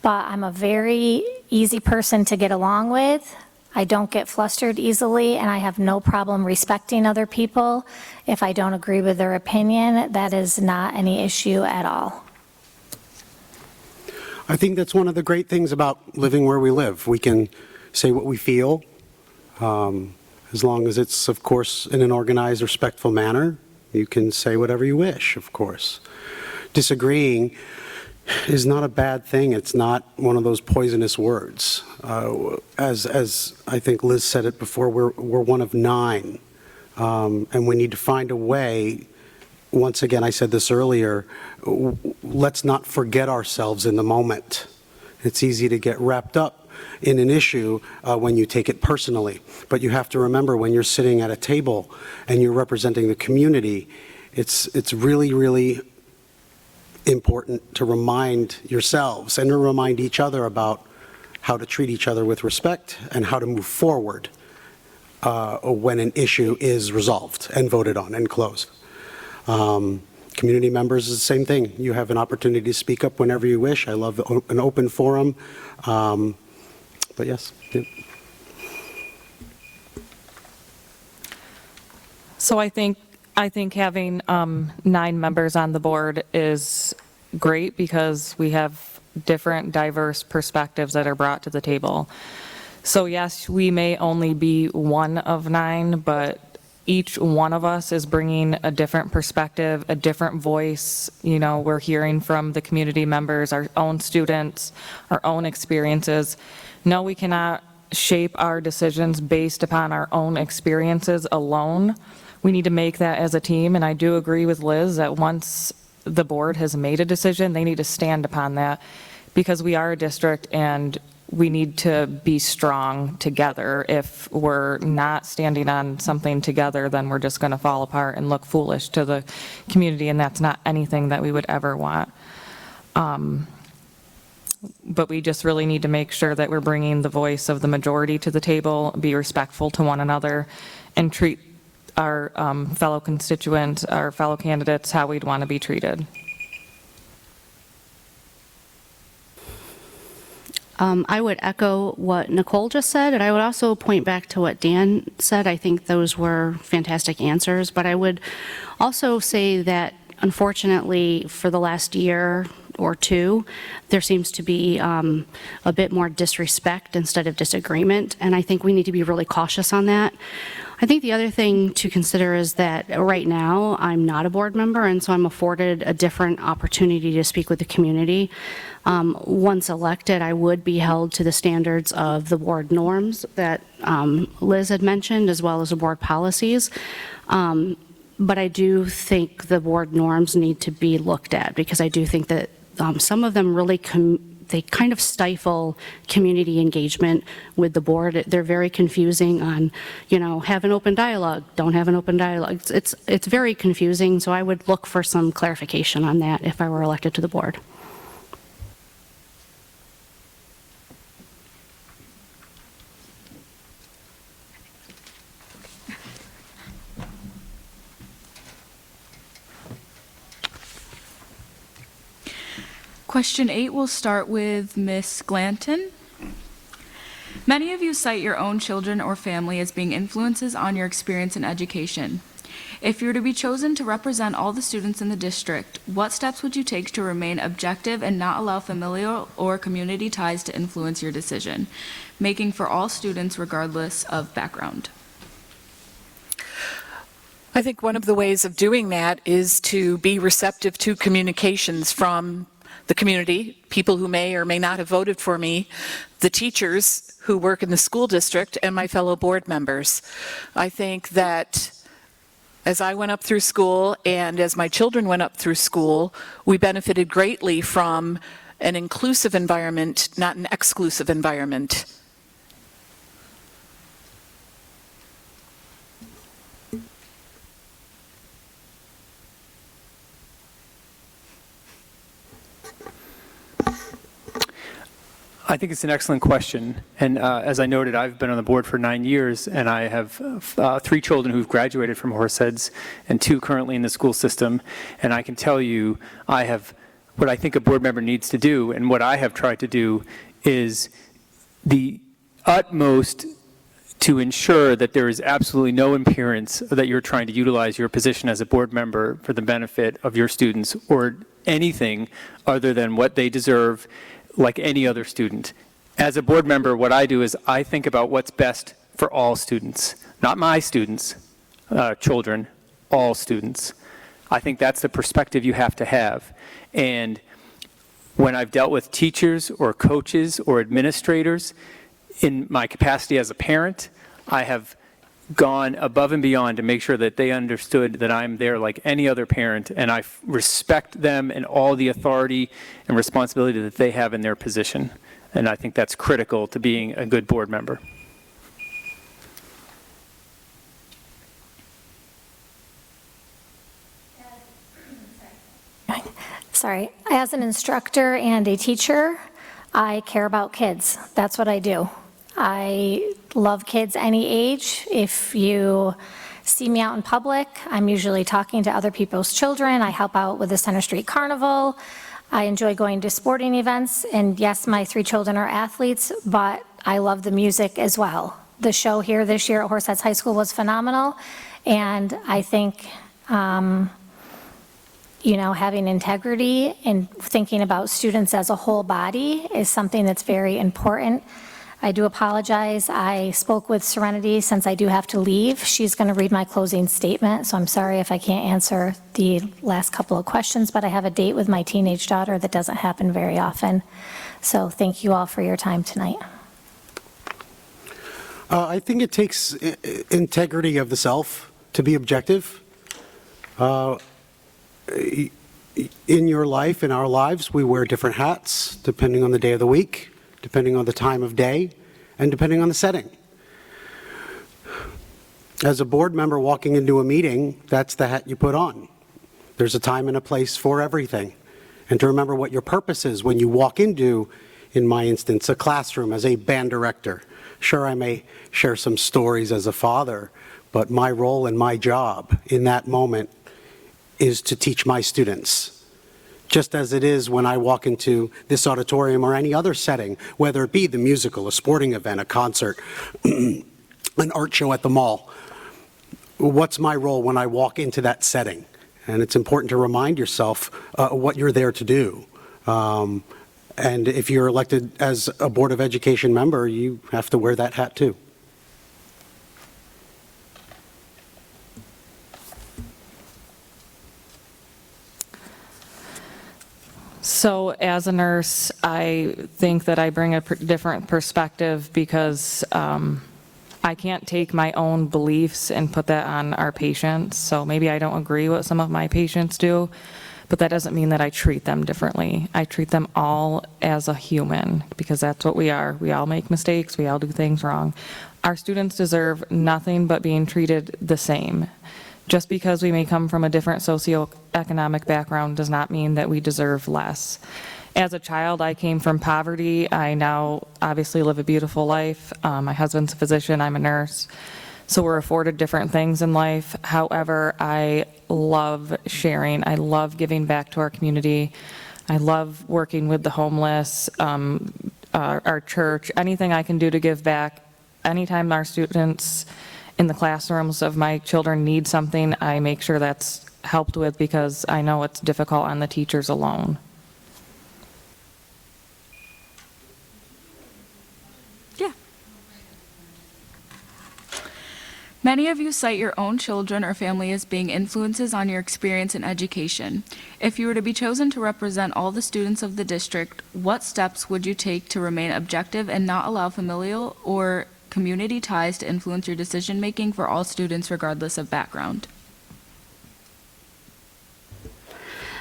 but I'm a very easy person to get along with. I don't get flustered easily, and I have no problem respecting other people. If I don't agree with their opinion, that is not any issue at all. I think that's one of the great things about living where we live. We can say what we feel, as long as it's, of course, in an organized, respectful manner. You can say whatever you wish, of course. Disagreeing is not a bad thing. It's not one of those poisonous words. As I think Liz said it before, we're one of 9, and we need to find a way. Once again, I said this earlier, let's not forget ourselves in the moment. It's easy to get wrapped up in an issue when you take it personally. But you have to remember, when you're sitting at a table and you're representing the community, it's really, really important to remind yourselves and to remind each other about how to treat each other with respect and how to move forward when an issue is resolved and voted on and closed. Community members is the same thing. You have an opportunity to speak up whenever you wish. I love an open forum. But yes. Yeah. So I think having 9 members on the board is great because we have different diverse perspectives that are brought to the table. So yes, we may only be one of 9, but each one of us is bringing a different perspective, a different voice. You know, we're hearing from the community members, our own students, our own experiences. No, we cannot shape our decisions based upon our own experiences alone. We need to make that as a team, and I do agree with Liz that once the board has made a decision, they need to stand upon that, because we are a district and we need to be strong together. If we're not standing on something together, then we're just going to fall apart and look foolish to the community, and that's not anything that we would ever want. But we just really need to make sure that we're bringing the voice of the majority to the table, be respectful to one another, and treat our fellow constituents, our fellow candidates, how we'd want to be treated. I would echo what Nicole just said, and I would also point back to what Dan said. I think those were fantastic answers, but I would also say that, unfortunately, for the last year or 2, there seems to be a bit more disrespect instead of disagreement, and I think we need to be really cautious on that. I think the other thing to consider is that right now I'm not a board member, and so I'm afforded a different opportunity to speak with the community. Once elected, I would be held to the standards of the board norms that Liz had mentioned, as well as the board policies. But I do think the board norms need to be looked at, because I do think that some of them really they kind of stifle community engagement with the board. They're very confusing on, you know, have an open dialogue, don't have an open dialogue. It's very confusing, so I would look for some clarification on that if I were elected to the board. Question 8 will start with Ms. Glanton. Many of you cite your own children or family as being influences on your experience in education. If you were to be chosen to represent all the students in the district, what steps would you take to remain objective and not allow familial or community ties to influence your decision, making for all students regardless of background? I think one of the ways of doing that is to be receptive to communications from the community, people who may or may not have voted for me, the teachers who work in the school district, and my fellow board members. I think that as I went up through school and as my children went up through school, we benefited greatly from an inclusive environment, not an exclusive environment. I think it's an excellent question. And as I noted, I've been on the board for 9 years, and I have 3 children who've graduated from Horseheads and 2 currently in the school system. And I can tell you, I have what I think a board member needs to do, and what I have tried to do is the utmost to ensure that there is absolutely no appearance that you're trying to utilize your position as a board member for the benefit of your students or anything other than what they deserve, like any other student. As a board member, what I do is I think about what's best for all students, not my students, children, all students. I think that's the perspective you have to have. And when I've dealt with teachers or coaches or administrators, in my capacity as a parent, I have gone above and beyond to make sure that they understood that I'm there like any other parent, and I respect them and all the authority and responsibility that they have in their position. And I think that's critical to being a good board member. Sorry. As an instructor and a teacher, I care about kids. That's what I do. I love kids any age. If you see me out in public, I'm usually talking to other people's children. I help out with the Center Street Carnival. I enjoy going to sporting events. And yes, my 3 children are athletes, but I love the music as well. The show here this year at Horseheads High School was phenomenal. And I think, you know, having integrity and thinking about students as a whole body is something that's very important. I do apologize. I spoke with Serenity since I do have to leave. She's going to read my closing statement, so I'm sorry if I can't answer the last couple of questions, but I have a date with my teenage daughter that doesn't happen very often. So thank you all for your time tonight. I think it takes integrity of the self to be objective. In your life, in our lives, we wear different hats depending on the day of the week, depending on the time of day, and depending on the setting. As a board member walking into a meeting, that's the hat you put on. There's a time and a place for everything. And to remember what your purpose is when you walk into, in my instance, a classroom as a band director. Sure, I may share some stories as a father, but my role and my job in that moment is to teach my students. Just as it is when I walk into this auditorium or any other setting, whether it be the musical, a sporting event, a concert, an art show at the mall. What's my role when I walk into that setting? And it's important to remind yourself what you're there to do. And if you're elected as a Board of Education member, you have to wear that hat too. So as a nurse, I think that I bring a different perspective because I can't take my own beliefs and put that on our patients. So maybe I don't agree with some of my patients do, but that doesn't mean that I treat them differently. I treat them all as a human because that's what we are. We all make mistakes. We all do things wrong. Our students deserve nothing but being treated the same. Just because we may come from a different socioeconomic background does not mean that we deserve less. As a child, I came from poverty. I now obviously live a beautiful life. My husband's a physician, I'm a nurse. So we're afforded different things in life. However, I love sharing. I love giving back to our community. I love working with the homeless, our church, anything I can do to give back. Anytime our students in the classrooms of my children need something, I make sure that's helped with because I know it's difficult on the teachers alone. Yeah. Many of you cite your own children or family as being influences on your experience in education. If you were to be chosen to represent all the students of the district, what steps would you take to remain objective and not allow familial or community ties to influence your decision-making for all students regardless of background?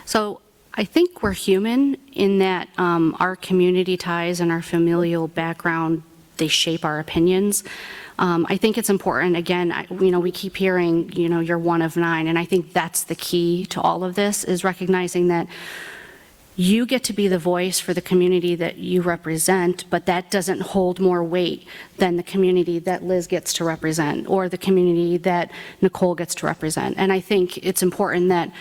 So I think we're human in that our community ties and our familial background, they shape our opinions. I think it's important, again, we keep hearing, you're one of 9, and I think that's the key to all of this, is recognizing that you get to be the voice for the community that you represent, but that doesn't hold more weight than the community that Liz gets to represent or the community that Nicole gets to represent. And I think it's important that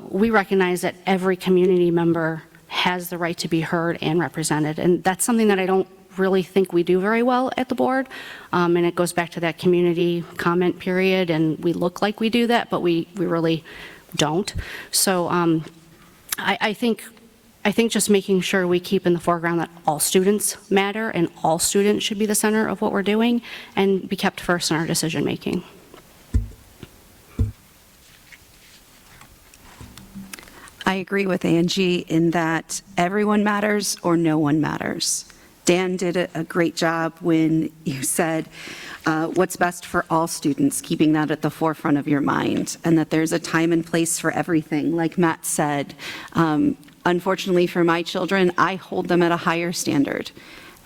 we recognize that every community member has the right to be heard and represented. And that's something that I don't really think we do very well at the board. And it goes back to that community comment period, and we look like we do that, but we really don't. So I think I think just making sure we keep in the foreground that all students matter and all students should be the center of what we're doing and be kept first in our decision-making. I agree with Angie in that everyone matters or no one matters. Dan did a great job when you said what's best for all students, keeping that at the forefront of your mind, and that there's a time and place for everything. Like Matt said, unfortunately for my children, I hold them at a higher standard.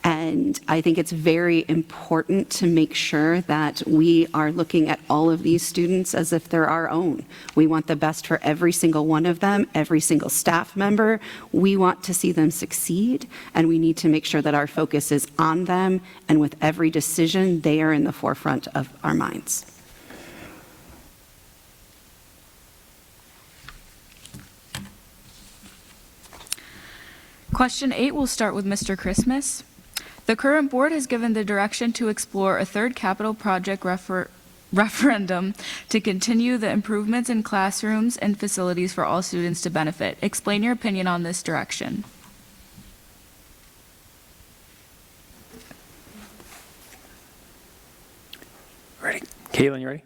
And I think it's very important to make sure that we are looking at all of these students as if they're our own. We want the best for every single one of them, every single staff member. We want to see them succeed, and we need to make sure that our focus is on them, and with every decision, they are in the forefront of our minds. Question 8 will start with Mr. Christmas. The current board has given the direction to explore a third capital project referendum to continue the improvements in classrooms and facilities for all students to benefit. Explain your opinion on this direction. Ready? Caitlin, you ready?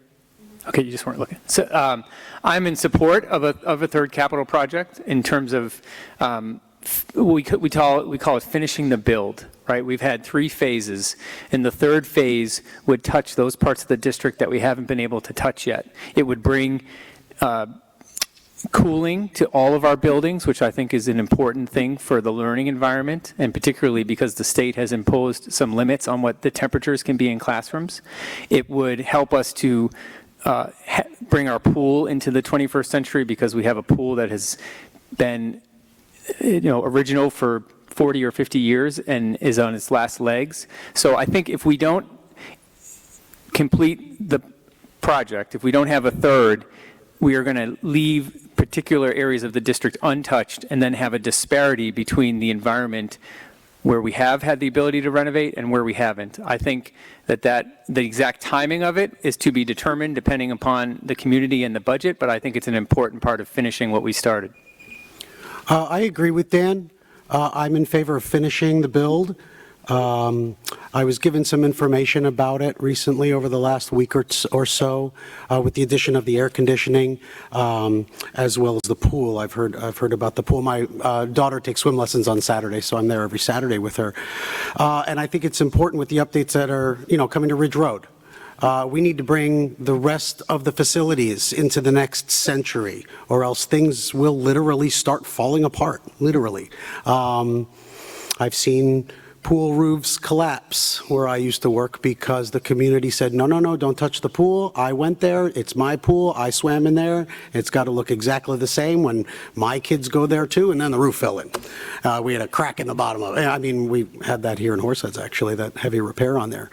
Okay, you just weren't looking. So I'm in support of a third capital project in terms of we call it finishing the build, right? We've had 3 phases, and the third phase would touch those parts of the district that we haven't been able to touch yet. It would bring cooling to all of our buildings, which I think is an important thing for the learning environment, and particularly because the state has imposed some limits on what the temperatures can be in classrooms. It would help us to bring our pool into the 21st century, because we have a pool that has been original for 40 or 50 years and is on its last legs. So I think if we don't complete the project, if we don't have a third, we are going to leave particular areas of the district untouched and then have a disparity between the environment where we have had the ability to renovate and where we haven't. I think that the exact timing of it is to be determined depending upon the community and the budget, but I think it's an important part of finishing what we started. I agree with Dan. I'm in favor of finishing the build. I was given some information about it recently over the last week or so with the addition of the air conditioning as well as the pool. I've heard about the pool. My daughter takes swim lessons on Saturday, so I'm there every Saturday with her. And I think it's important with the updates that are coming to Ridge Road. We need to bring the rest of the facilities into the next century, or else things will literally start falling apart, literally. I've seen pool roofs collapse where I used to work because the community said, no, don't touch the pool. I went there. It's my pool. I swam in there. It's got to look exactly the same when my kids go there too, and then the roof fell in. We had a crack in the bottom of it. I mean, we had that here in Horseheads, actually, that heavy repair on there.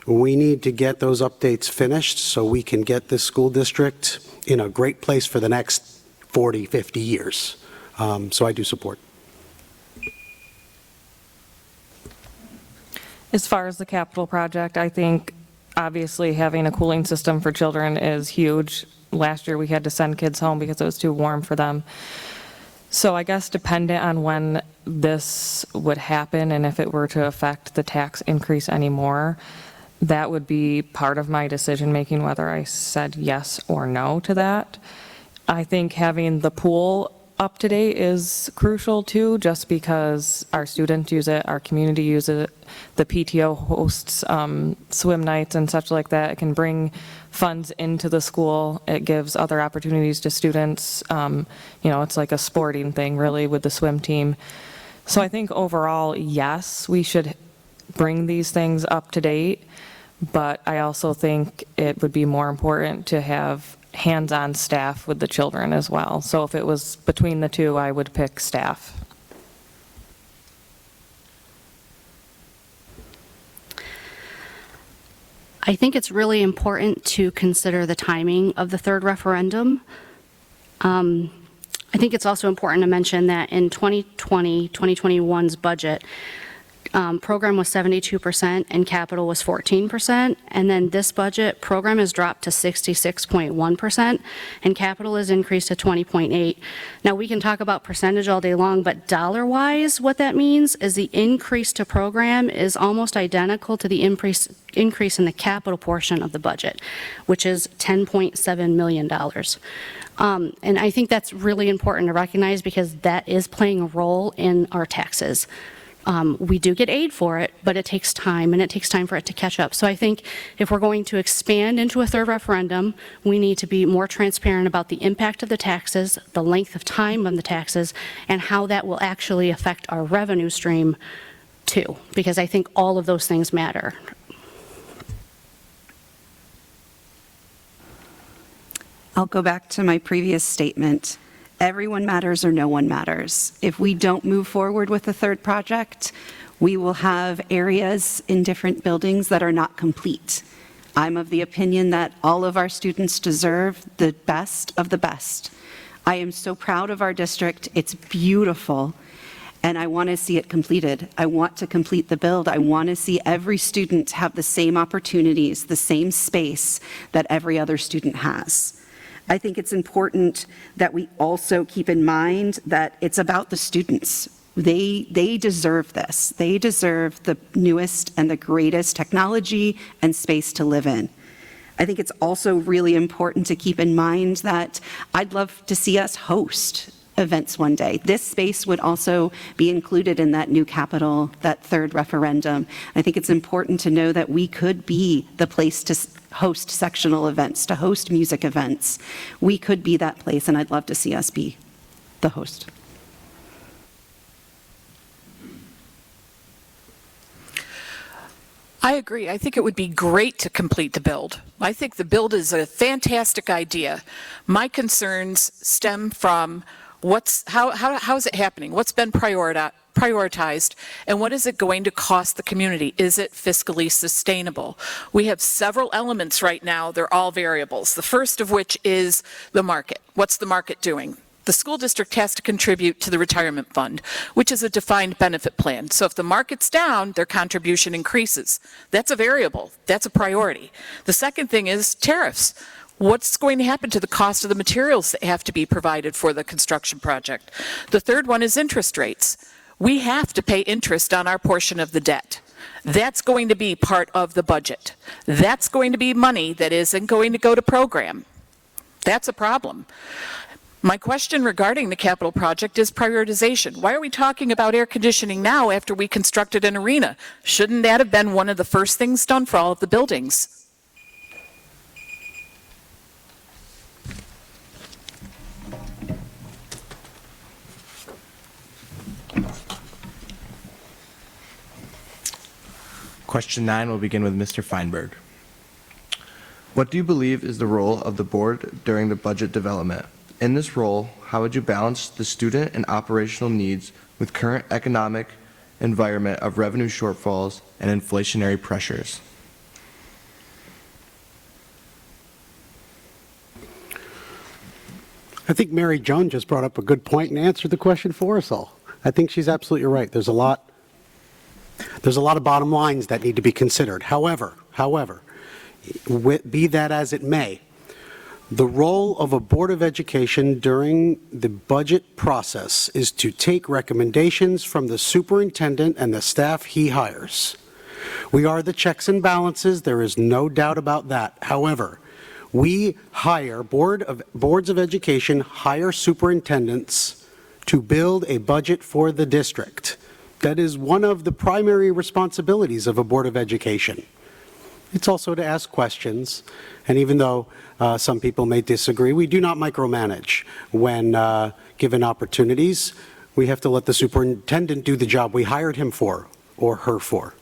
We need to get those updates finished so we can get this school district in a great place for the next 40, 50 years. So I do support. As far as the capital project, I think obviously having a cooling system for children is huge. Last year we had to send kids home because it was too warm for them. So I guess dependent on when this would happen and if it were to affect the tax increase anymore, that would be part of my decision making whether I said yes or no to that. I think having the pool up to date is crucial too, just because our students use it, our community uses it, the PTO hosts swim nights and such like that. It can bring funds into the school. It gives other opportunities to students. It's like a sporting thing really with the swim team. So I think overall, yes, we should bring these things up to date, but I also think it would be more important to have hands-on staff with the children as well. So if it was between the two, I would pick staff. I think it's really important to consider the timing of the third referendum. I think it's also important to mention that in 2020, 2021's budget, Program was 72% and capital was 14%. And then this budget, program has dropped to 66.1% and capital is increased to 20.8. Now, we can talk about percentage all day long, but dollar-wise, what that means is the increase to program is almost identical to the increase in the capital portion of the budget, which is $10.7 million. And I think that's really important to recognize because that is playing a role in our taxes. We do get aid for it, but it takes time, and it takes time for it to catch up. So I think if we're going to expand into a third referendum, we need to be more transparent about the impact of the taxes, the length of time of the taxes, and how that will actually affect our revenue stream too, because I think all of those things matter. I'll go back to my previous statement. Everyone matters or no one matters. If we don't move forward with the third project, we will have areas in different buildings that are not complete. I'm of the opinion that all of our students deserve the best of the best. I am so proud of our district. It's beautiful, and I want to see it completed. I want to complete the build. I want to see every student have the same opportunities, the same space that every other student has. I think it's important that we also keep in mind that it's about the students. They deserve this. They deserve the newest and the greatest technology and space to live in. I think it's also really important to keep in mind that I'd love to see us host events one day. This space would also be included in that new capital, that third referendum. I think it's important to know that we could be the place to host sectional events, to host music events. We could be that place, and I'd love to see us be the host. I agree. I think it would be great to complete the build. I think the build is a fantastic idea. My concerns stem from how is it happening? What's been prioritized, and what is it going to cost the community? Is it fiscally sustainable? We have several elements right now. They're all variables. The first of which is the market. What's the market doing? The school district has to contribute to the retirement fund, which is a defined benefit plan. So if the market's down, their contribution increases. That's a variable. That's a priority. The second thing is tariffs. What's going to happen to the cost of the materials that have to be provided for the construction project? The third one is interest rates. We have to pay interest on our portion of the debt. That's going to be part of the budget. That's going to be money that isn't going to go to program. That's a problem. My question regarding the capital project is prioritization. Why are we talking about air conditioning now after we constructed an arena? Shouldn't that have been one of the first things done for all of the buildings? Question 9 will begin with Mr. Feinberg. What do you believe is the role of the board during the budget development? In this role, how would you balance the student and operational needs with current economic environment of revenue shortfalls and inflationary pressures? I think Mary Joan just brought up a good point and answered the question for us all. I think she's absolutely right. There's a lot of bottom lines that need to be considered. However, be that as it may, the role of a Board of Education during the budget process is to take recommendations from the superintendent and the staff he hires. We are the checks and balances. There is no doubt about that. However, we hire, boards of education hire superintendents to build a budget for the district. That is one of the primary responsibilities of a Board of Education. It's also to ask questions, and even though some people may disagree, we do not micromanage. When given opportunities, we have to let the superintendent do the job we hired him for, or her for.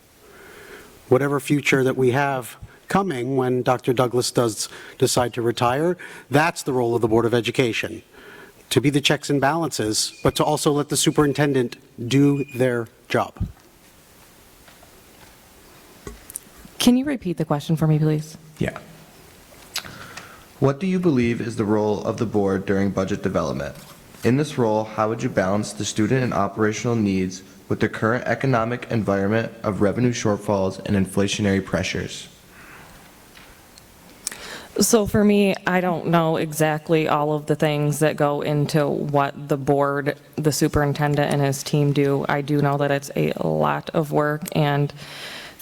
Whatever future that we have coming when Dr. Douglas does decide to retire, that's the role of the Board of Education. To be the checks and balances, but to also let the superintendent do their job. Can you repeat the question for me, please? Yeah. What do you believe is the role of the board during budget development? In this role, how would you balance the student and operational needs with the current economic environment of revenue shortfalls and inflationary pressures? So for me, I don't know exactly all of the things that go into what the board, the superintendent and his team do. I do know that it's a lot of work, and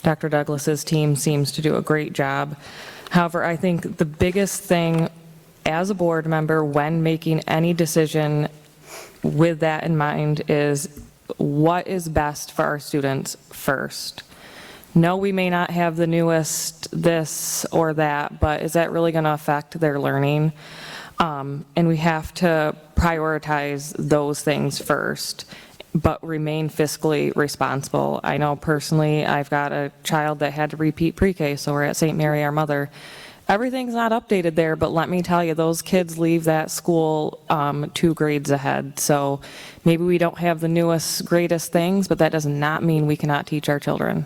Dr. Douglas's team seems to do a great job. However, I think the biggest thing as a board member when making any decision with that in mind is what is best for our students first. No, we may not have the newest this or that, but is that really going to affect their learning? And we have to prioritize those things first, but remain fiscally responsible. I know personally, I've got a child that had to repeat pre-K, so we're at St. Mary Our Mother. Everything's not updated there, but let me tell you, those kids leave that school 2 grades ahead. So maybe we don't have the newest, greatest things, but that does not mean we cannot teach our children.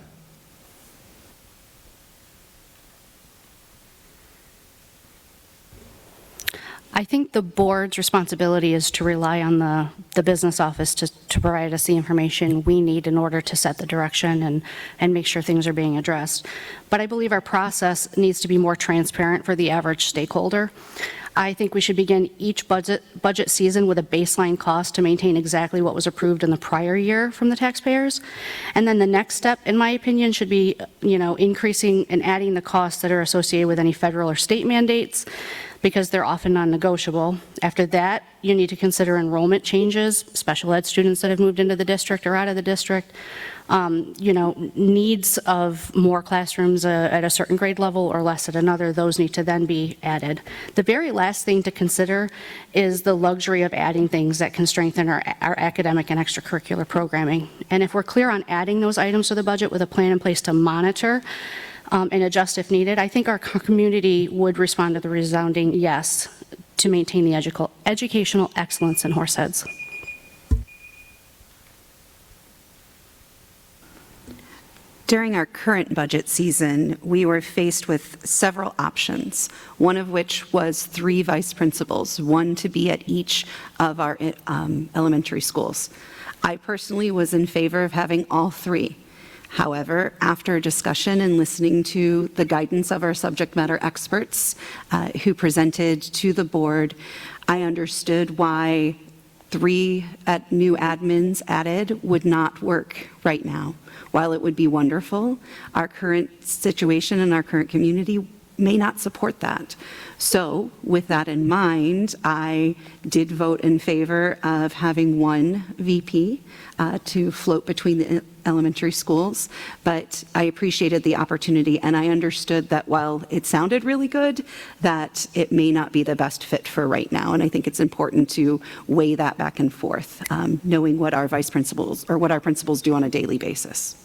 I think the board's responsibility is to rely on the business office to provide us the information we need in order to set the direction and make sure things are being addressed. But I believe our process needs to be more transparent for the average stakeholder. I think we should begin each budget season with a baseline cost to maintain exactly what was approved in the prior year from the taxpayers. And then the next step, in my opinion, should be, increasing and adding the costs that are associated with any federal or state mandates, because they're often non-negotiable. After that, you need to consider enrollment changes, special ed students that have moved into the district or out of the district, needs of more classrooms at a certain grade level or less at another. Those need to then be added. The very last thing to consider is the luxury of adding things that can strengthen our academic and extracurricular programming. And if we're clear on adding those items to the budget with a plan in place to monitor and adjust if needed, I think our community would respond to the resounding yes to maintain the educational excellence in Horseheads. During our current budget season, we were faced with several options, one of which was 3 vice principals, one to be at each of our elementary schools. I personally was in favor of having all 3. However, after discussion and listening to the guidance of our subject matter experts who presented to the board, I understood why 3 new admins added would not work right now. While it would be wonderful, our current situation and our current community may not support that. So with that in mind, I did vote in favor of having 1 VP to float between the elementary schools, but I appreciated the opportunity, and I understood that while it sounded really good, that it may not be the best fit for right now, and I think it's important to weigh that back and forth, knowing what our vice principals or what our principals do on a daily basis.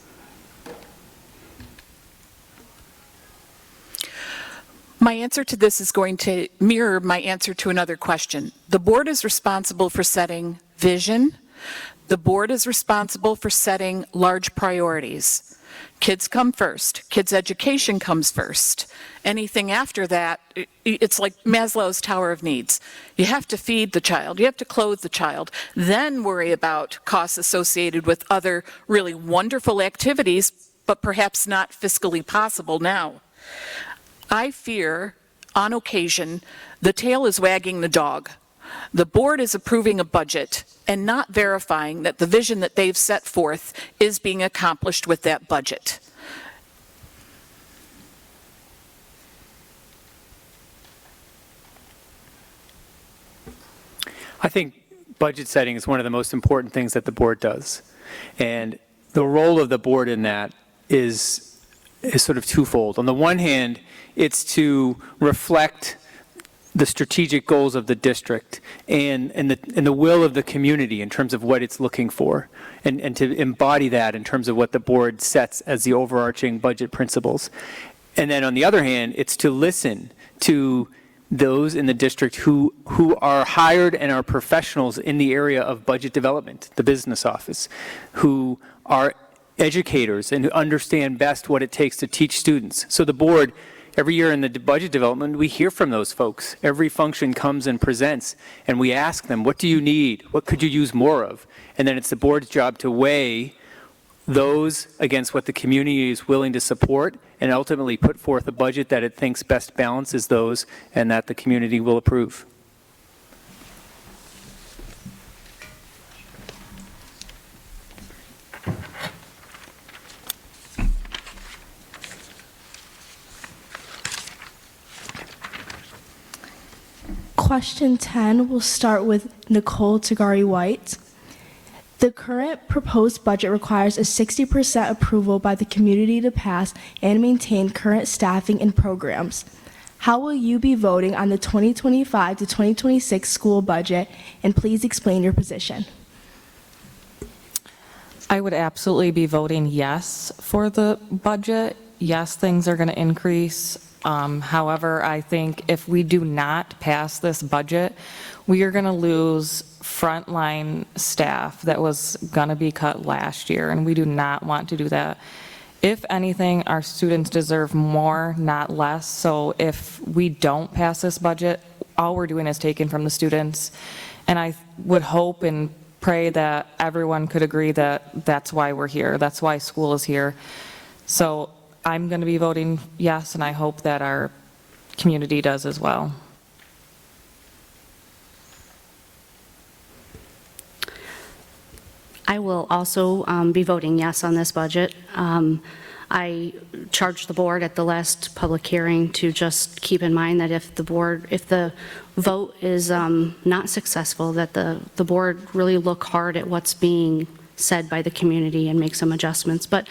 My answer to this is going to mirror my answer to another question. The board is responsible for setting vision. The board is responsible for setting large priorities. Kids come first. Kids' education comes first. Anything after that, it's like Maslow's Tower of Needs. You have to feed the child. You have to clothe the child. Then worry about costs associated with other really wonderful activities, but perhaps not fiscally possible now. I fear, on occasion, the tail is wagging the dog. The board is approving a budget and not verifying that the vision that they've set forth is being accomplished with that budget. I think budget setting is one of the most important things that the board does. And the role of the board in that is sort of twofold. On the one hand, it's to reflect the strategic goals of the district and the will of the community in terms of what it's looking for, and to embody that in terms of what the board sets as the overarching budget principles. And then on the other hand, it's to listen to those in the district who are hired and are professionals in the area of budget development, the business office, who are educators and who understand best what it takes to teach students. So the board, every year in the budget development, we hear from those folks. Every function comes and presents, and we ask them, what do you need? What could you use more of? And then it's the board's job to weigh those against what the community is willing to support, and ultimately put forth a budget that it thinks best balances those and that the community will approve. Question 10 will start with Nicole Tagari White. The current proposed budget requires a 60% approval by the community to pass and maintain current staffing and programs. How will you be voting on the 2025 to 2026 school budget, and please explain your position? I would absolutely be voting yes for the budget. Yes, things are going to increase. However, I think if we do not pass this budget, we are going to lose frontline staff that was going to be cut last year, and we do not want to do that. If anything, our students deserve more, not less. So if we don't pass this budget, all we're doing is taking from the students. And I would hope and pray that everyone could agree that that's why we're here. That's why school is here. So I'm going to be voting yes, and I hope that our community does as well. I will also be voting yes on this budget. I charged the board at the last public hearing to just keep in mind that if the vote is not successful, that the board really look hard at what's being said by the community and make some adjustments. But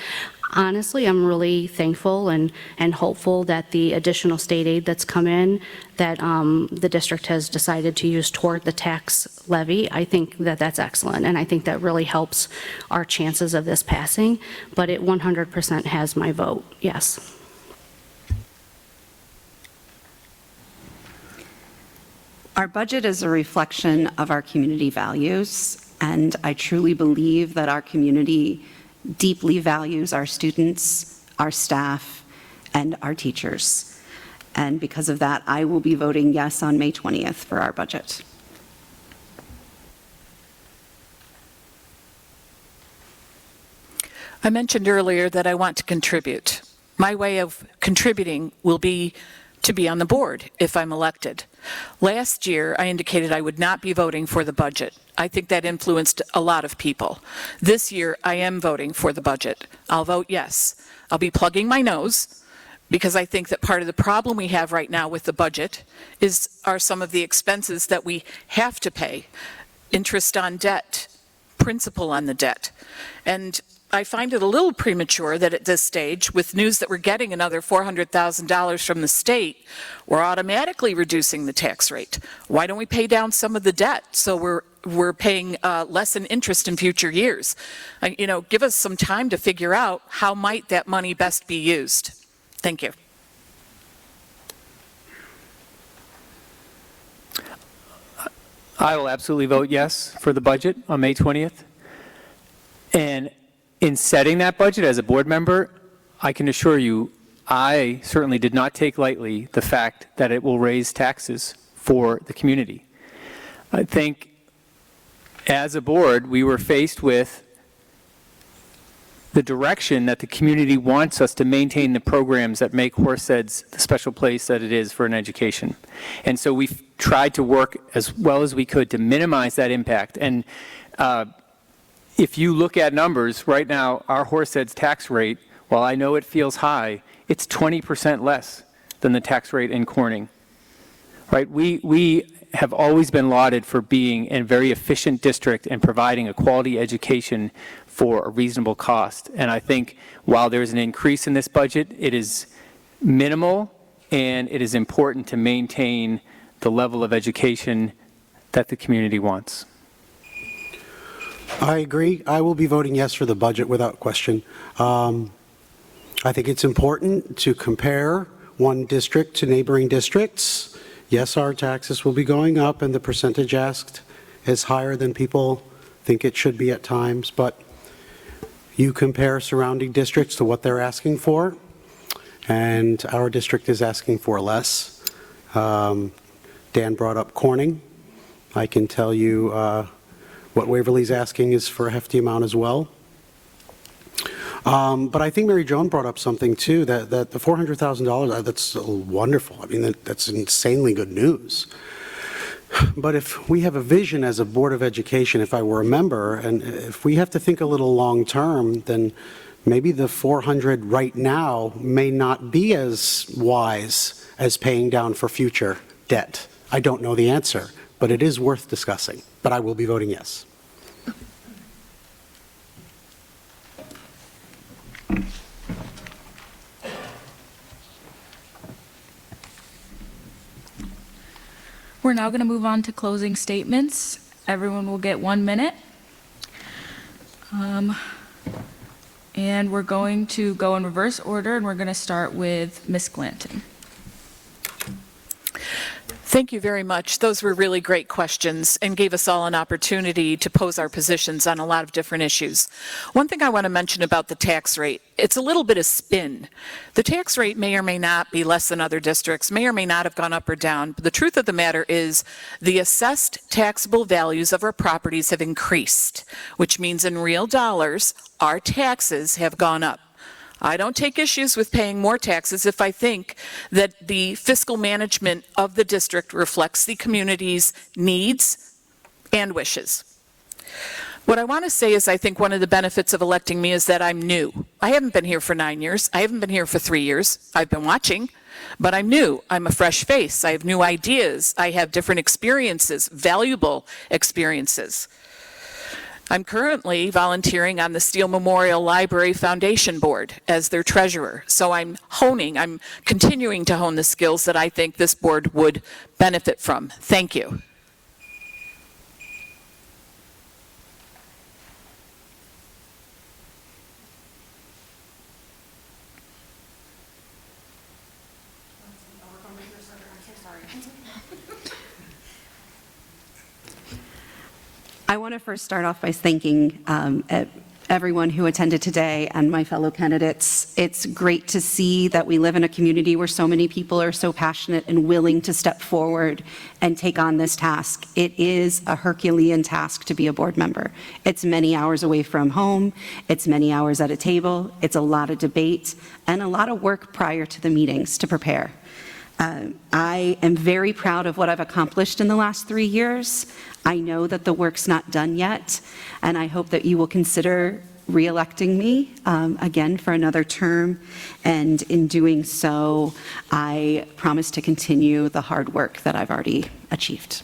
honestly, I'm really thankful and hopeful that the additional state aid that's come in, that the district has decided to use toward the tax levy. I think that that's excellent, and I think that really helps our chances of this passing. But it 100% has my vote, yes. Our budget is a reflection of our community values, and I truly believe that our community deeply values our students, our staff, and our teachers. And because of that, I will be voting yes on May 20th for our budget. I mentioned earlier that I want to contribute. My way of contributing will be to be on the board if I'm elected. Last year, I indicated I would not be voting for the budget. I think that influenced a lot of people. This year, I am voting for the budget. I'll vote yes. I'll be plugging my nose because I think that part of the problem we have right now with the budget are some of the expenses that we have to pay. Interest on debt, principal on the debt. And I find it a little premature that at this stage, with news that we're getting another $400,000 from the state, we're automatically reducing the tax rate. Why don't we pay down some of the debt so we're paying less in interest in future years? Give us some time to figure out how might that money best be used. Thank you. I will absolutely vote yes for the budget on May 20th. And in setting that budget as a board member, I can assure you, I certainly did not take lightly the fact that it will raise taxes for the community. I think as a board, we were faced with the direction that the community wants us to maintain the programs that make Horseheads the special place that it is for an education. And so we've tried to work as well as we could to minimize that impact. And if you look at numbers, right now, our Horseheads tax rate, while I know it feels high, it's 20% less than the tax rate in Corning. Right? We have always been lauded for being a very efficient district and providing a quality education for a reasonable cost. And I think while there's an increase in this budget, it is minimal, and it is important to maintain the level of education that the community wants. I agree. I will be voting yes for the budget without question. I think it's important to compare one district to neighboring districts. Yes, our taxes will be going up, and the percentage asked is higher than people think it should be at times, but you compare surrounding districts to what they're asking for, and our district is asking for less. Dan brought up Corning. I can tell you what Waverly's asking is for a hefty amount as well. But I think Mary Joan brought up something too, that the $400,000, that's wonderful. I mean, that's insanely good news. But if we have a vision as a Board of Education, if I were a member, and if we have to think a little long-term, then maybe the 400 right now may not be as wise as paying down for future debt. I don't know the answer, but it is worth discussing. But I will be voting yes. We're now going to move on to closing statements. Everyone will get 1 minute. And we're going to go in reverse order, and we're going to start with Ms. Glanton. Thank you very much. Those were really great questions and gave us all an opportunity to pose our positions on a lot of different issues. One thing I want to mention about the tax rate, it's a little bit of spin. The tax rate may or may not be less than other districts, may or may not have gone up or down, but the truth of the matter is the assessed taxable values of our properties have increased, which means in real dollars, our taxes have gone up. I don't take issues with paying more taxes if I think that the fiscal management of the district reflects the community's needs and wishes. What I want to say is I think one of the benefits of electing me is that I'm new. I haven't been here for 9 years. I haven't been here for 3 years. I've been watching, but I'm new. I'm a fresh face. I have new ideas. I have different experiences, valuable experiences. I'm currently volunteering on the Steele Memorial Library Foundation Board as their treasurer. So I'm continuing to hone the skills that I think this board would benefit from. Thank you. I want to first start off by thanking everyone who attended today and my fellow candidates. It's great to see that we live in a community where so many people are so passionate and willing to step forward and take on this task. It is a Herculean task to be a board member. It's many hours away from home. It's many hours at a table. It's a lot of debate and a lot of work prior to the meetings to prepare. I am very proud of what I've accomplished in the last 3 years. I know that the work's not done yet, and I hope that you will consider re-electing me again for another term. And in doing so, I promise to continue the hard work that I've already achieved.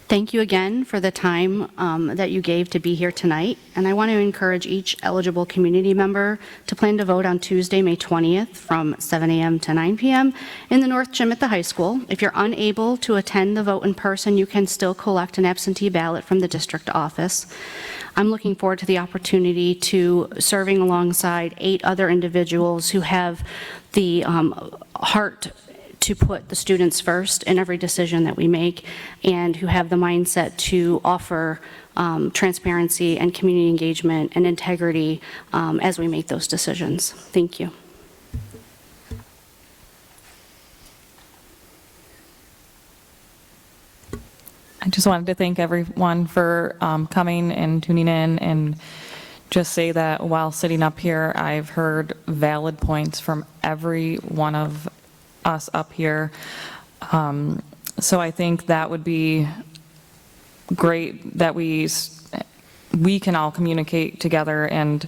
Thank you again for the time that you gave to be here tonight. And I want to encourage each eligible community member to plan to vote on Tuesday, May 20th from 7 a.m. to 9 p.m. in the North Gym at the high school. If you're unable to attend the vote in person, you can still collect an absentee ballot from the district office. I'm looking forward to the opportunity to serving alongside 8 other individuals who have the heart to put the students first in every decision that we make, and who have the mindset to offer transparency and community engagement and integrity as we make those decisions. Thank you. I just wanted to thank everyone for coming and tuning in, and just say that while sitting up here, I've heard valid points from every one of us up here. So I think that would be great that we can all communicate together and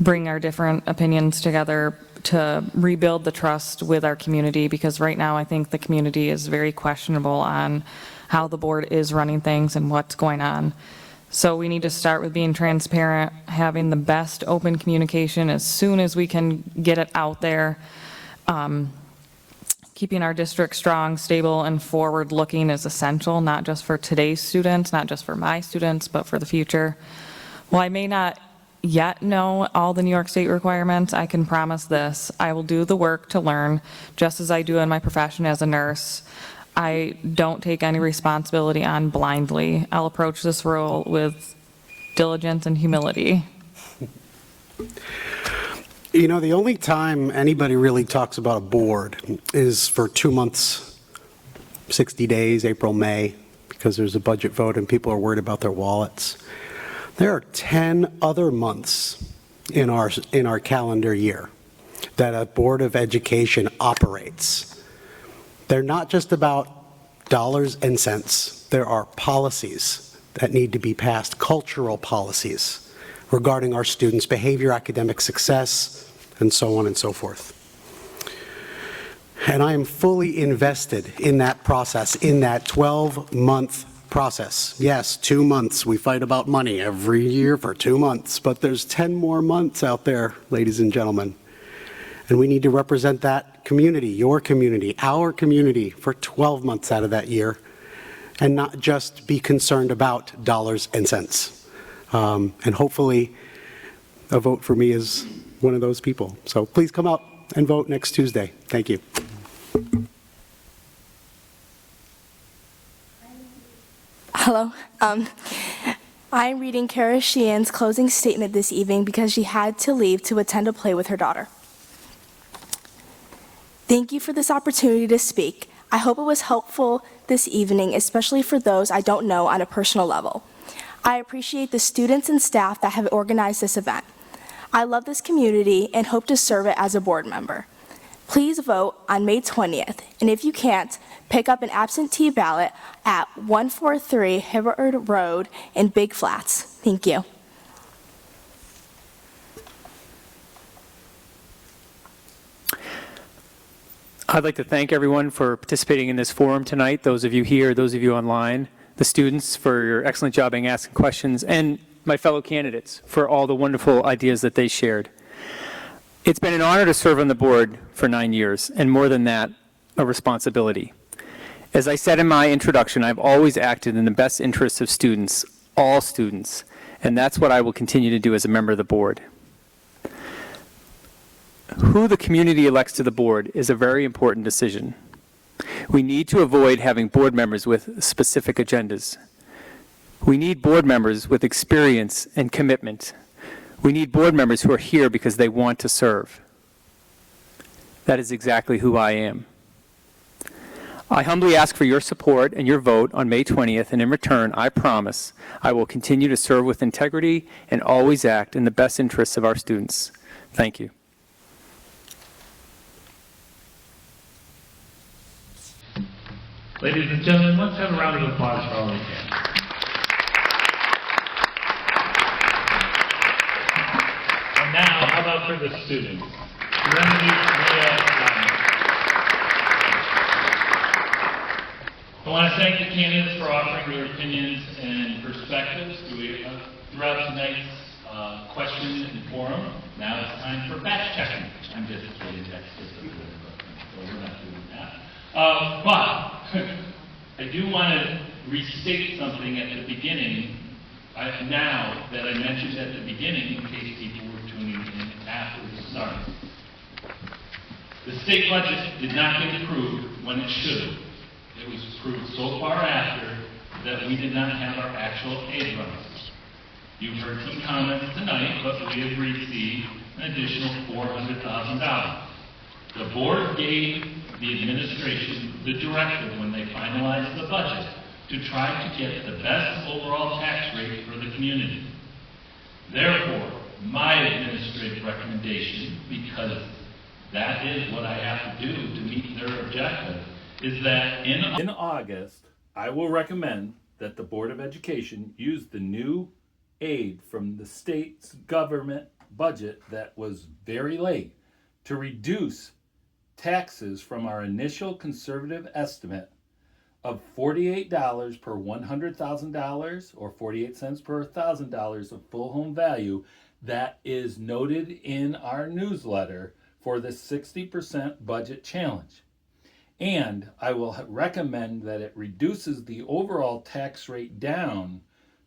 bring our different opinions together to rebuild the trust with our community, because right now I think the community is very questionable on how the board is running things and what's going on. So we need to start with being transparent, having the best open communication as soon as we can get it out there. Keeping our district strong, stable, and forward-looking is essential, not just for today's students, not just for my students, but for the future. While I may not yet know all the New York State requirements, I can promise this: I will do the work to learn, just as I do in my profession as a nurse. I don't take any responsibility on blindly. I'll approach this role with diligence and humility. You know, the only time anybody really talks about a board is for 2 months, 60 days, April, May, because there's a budget vote and people are worried about their wallets. There are 10 other months in our calendar year that a Board of Education operates. They're not just about dollars and cents. There are policies that need to be passed, cultural policies regarding our students' behavior, academic success, and so on and so forth. And I am fully invested in that process, in that 12-month process. Yes, 2 months. We fight about money every year for 2 months, but there's 10 more months out there, ladies and gentlemen. And we need to represent that community, your community, our community, for 12 months out of that year, and not just be concerned about dollars and cents. And hopefully, a vote for me is one of those people. So please come out and vote next Tuesday. Thank you. Hello. I'm reading Kara Sheehan's closing statement this evening because she had to leave to attend a play with her daughter. Thank you for this opportunity to speak. I hope it was helpful this evening, especially for those I don't know on a personal level. I appreciate the students and staff that have organized this event. I love this community and hope to serve it as a board member. Please vote on May 20th, and if you can't, pick up an absentee ballot at 143 Hibbard Road in Big Flats. Thank you. I'd like to thank everyone for participating in this forum tonight, those of you here, those of you online, the students for your excellent job in asking questions, and my fellow candidates for all the wonderful ideas that they shared. It's been an honor to serve on the board for 9 years, and more than that, a responsibility. As I said in my introduction, I've always acted in the best interests of students, all students, and that's what I will continue to do as a member of the board. Who the community elects to the board is a very important decision. We need to avoid having board members with specific agendas. We need board members with experience and commitment. We need board members who are here because they want to serve. That is exactly who I am. I humbly ask for your support and your vote on May 20th, and in return, I promise I will continue to serve with integrity and always act in the best interests of our students. Thank you. Ladies and gentlemen, let's have a round of applause for all of you. And now, how about for the students? I want to thank the candidates for offering their opinions and perspectives throughout tonight's question and forum. Now it's time for fact checking. I'm just kidding, that's just a little bit, so we're not doing that. But I do want to restate something at the beginning, now that I mentioned at the beginning, in case people were tuning in after the start. The state budget did not get approved when it should have. It was approved so far after that we did not have our actual aid runs. You've heard some comments tonight, but we have received an additional $400,000. The board gave the administration the directive when they finalized the budget to try to get the best overall tax rate for the community. Therefore, my administrative recommendation, because that is what I have to do to meet their objective, is that in August, I will recommend that the Board of Education use the new aid from the state's government budget that was very late to reduce taxes from our initial conservative estimate of $48 per $100,000 or 48 cents per $1,000 of full home value that is noted in our newsletter for the 60% budget challenge. And I will recommend that it reduces the overall tax rate down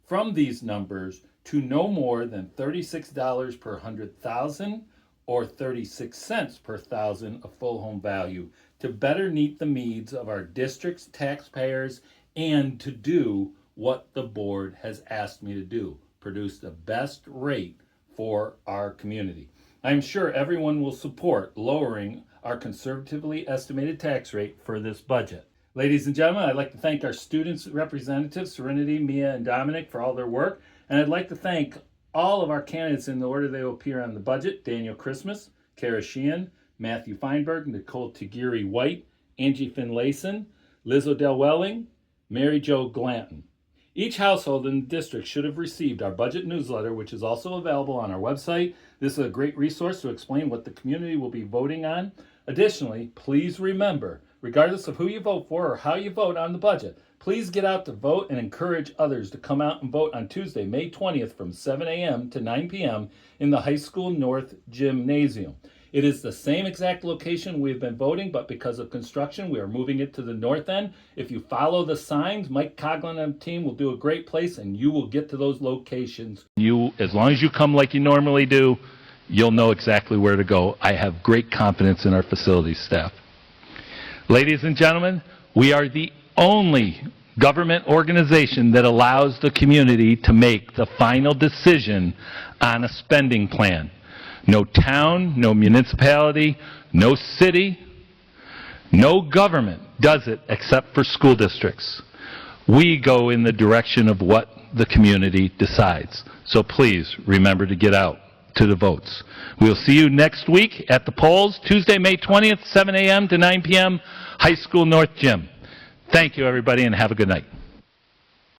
from these numbers to no more than $36 per 100,000 or 36 cents per thousand of full home value to better meet the needs of our district's taxpayers and to do what the board has asked me to do, produce the best rate for our community. I'm sure everyone will support lowering our conservatively estimated tax rate for this budget. Ladies and gentlemen, I'd like to thank our students' representatives, Serenity, Mia, and Dominic, for all their work. And I'd like to thank all of our candidates in the order they will appear on the budget: Daniel Christmas, Kara Sheehan, Matthew Feinberg, Nicole Tagari White, Angie Finlayson, Liz Odell Welling, Mary Jo Glanton. Each household in the district should have received our budget newsletter, which is also available on our website. This is a great resource to explain what the community will be voting on. Additionally, please remember, regardless of who you vote for or how you vote on the budget, please get out to vote and encourage others to come out and vote on Tuesday, May 20th from 7 a.m. to 9 p.m. in the High School North Gymnasium. It is the same exact location we've been voting, but because of construction, we are moving it to the north end. If you follow the signs, Mike Coughlin and the team will do a great place, and you will get to those locations. As long as you come like you normally do, you'll know exactly where to go. I have great confidence in our facilities staff. Ladies and gentlemen, we are the only government organization that allows the community to make the final decision on a spending plan. No town, no municipality, no city, no government does it except for school districts. We go in the direction of what the community decides. So please remember to get out to the votes. We'll see you next week at the polls, Tuesday, May 20th, 7 a.m. to 9 p.m., High School North Gym. Thank you, everybody, and have a good night.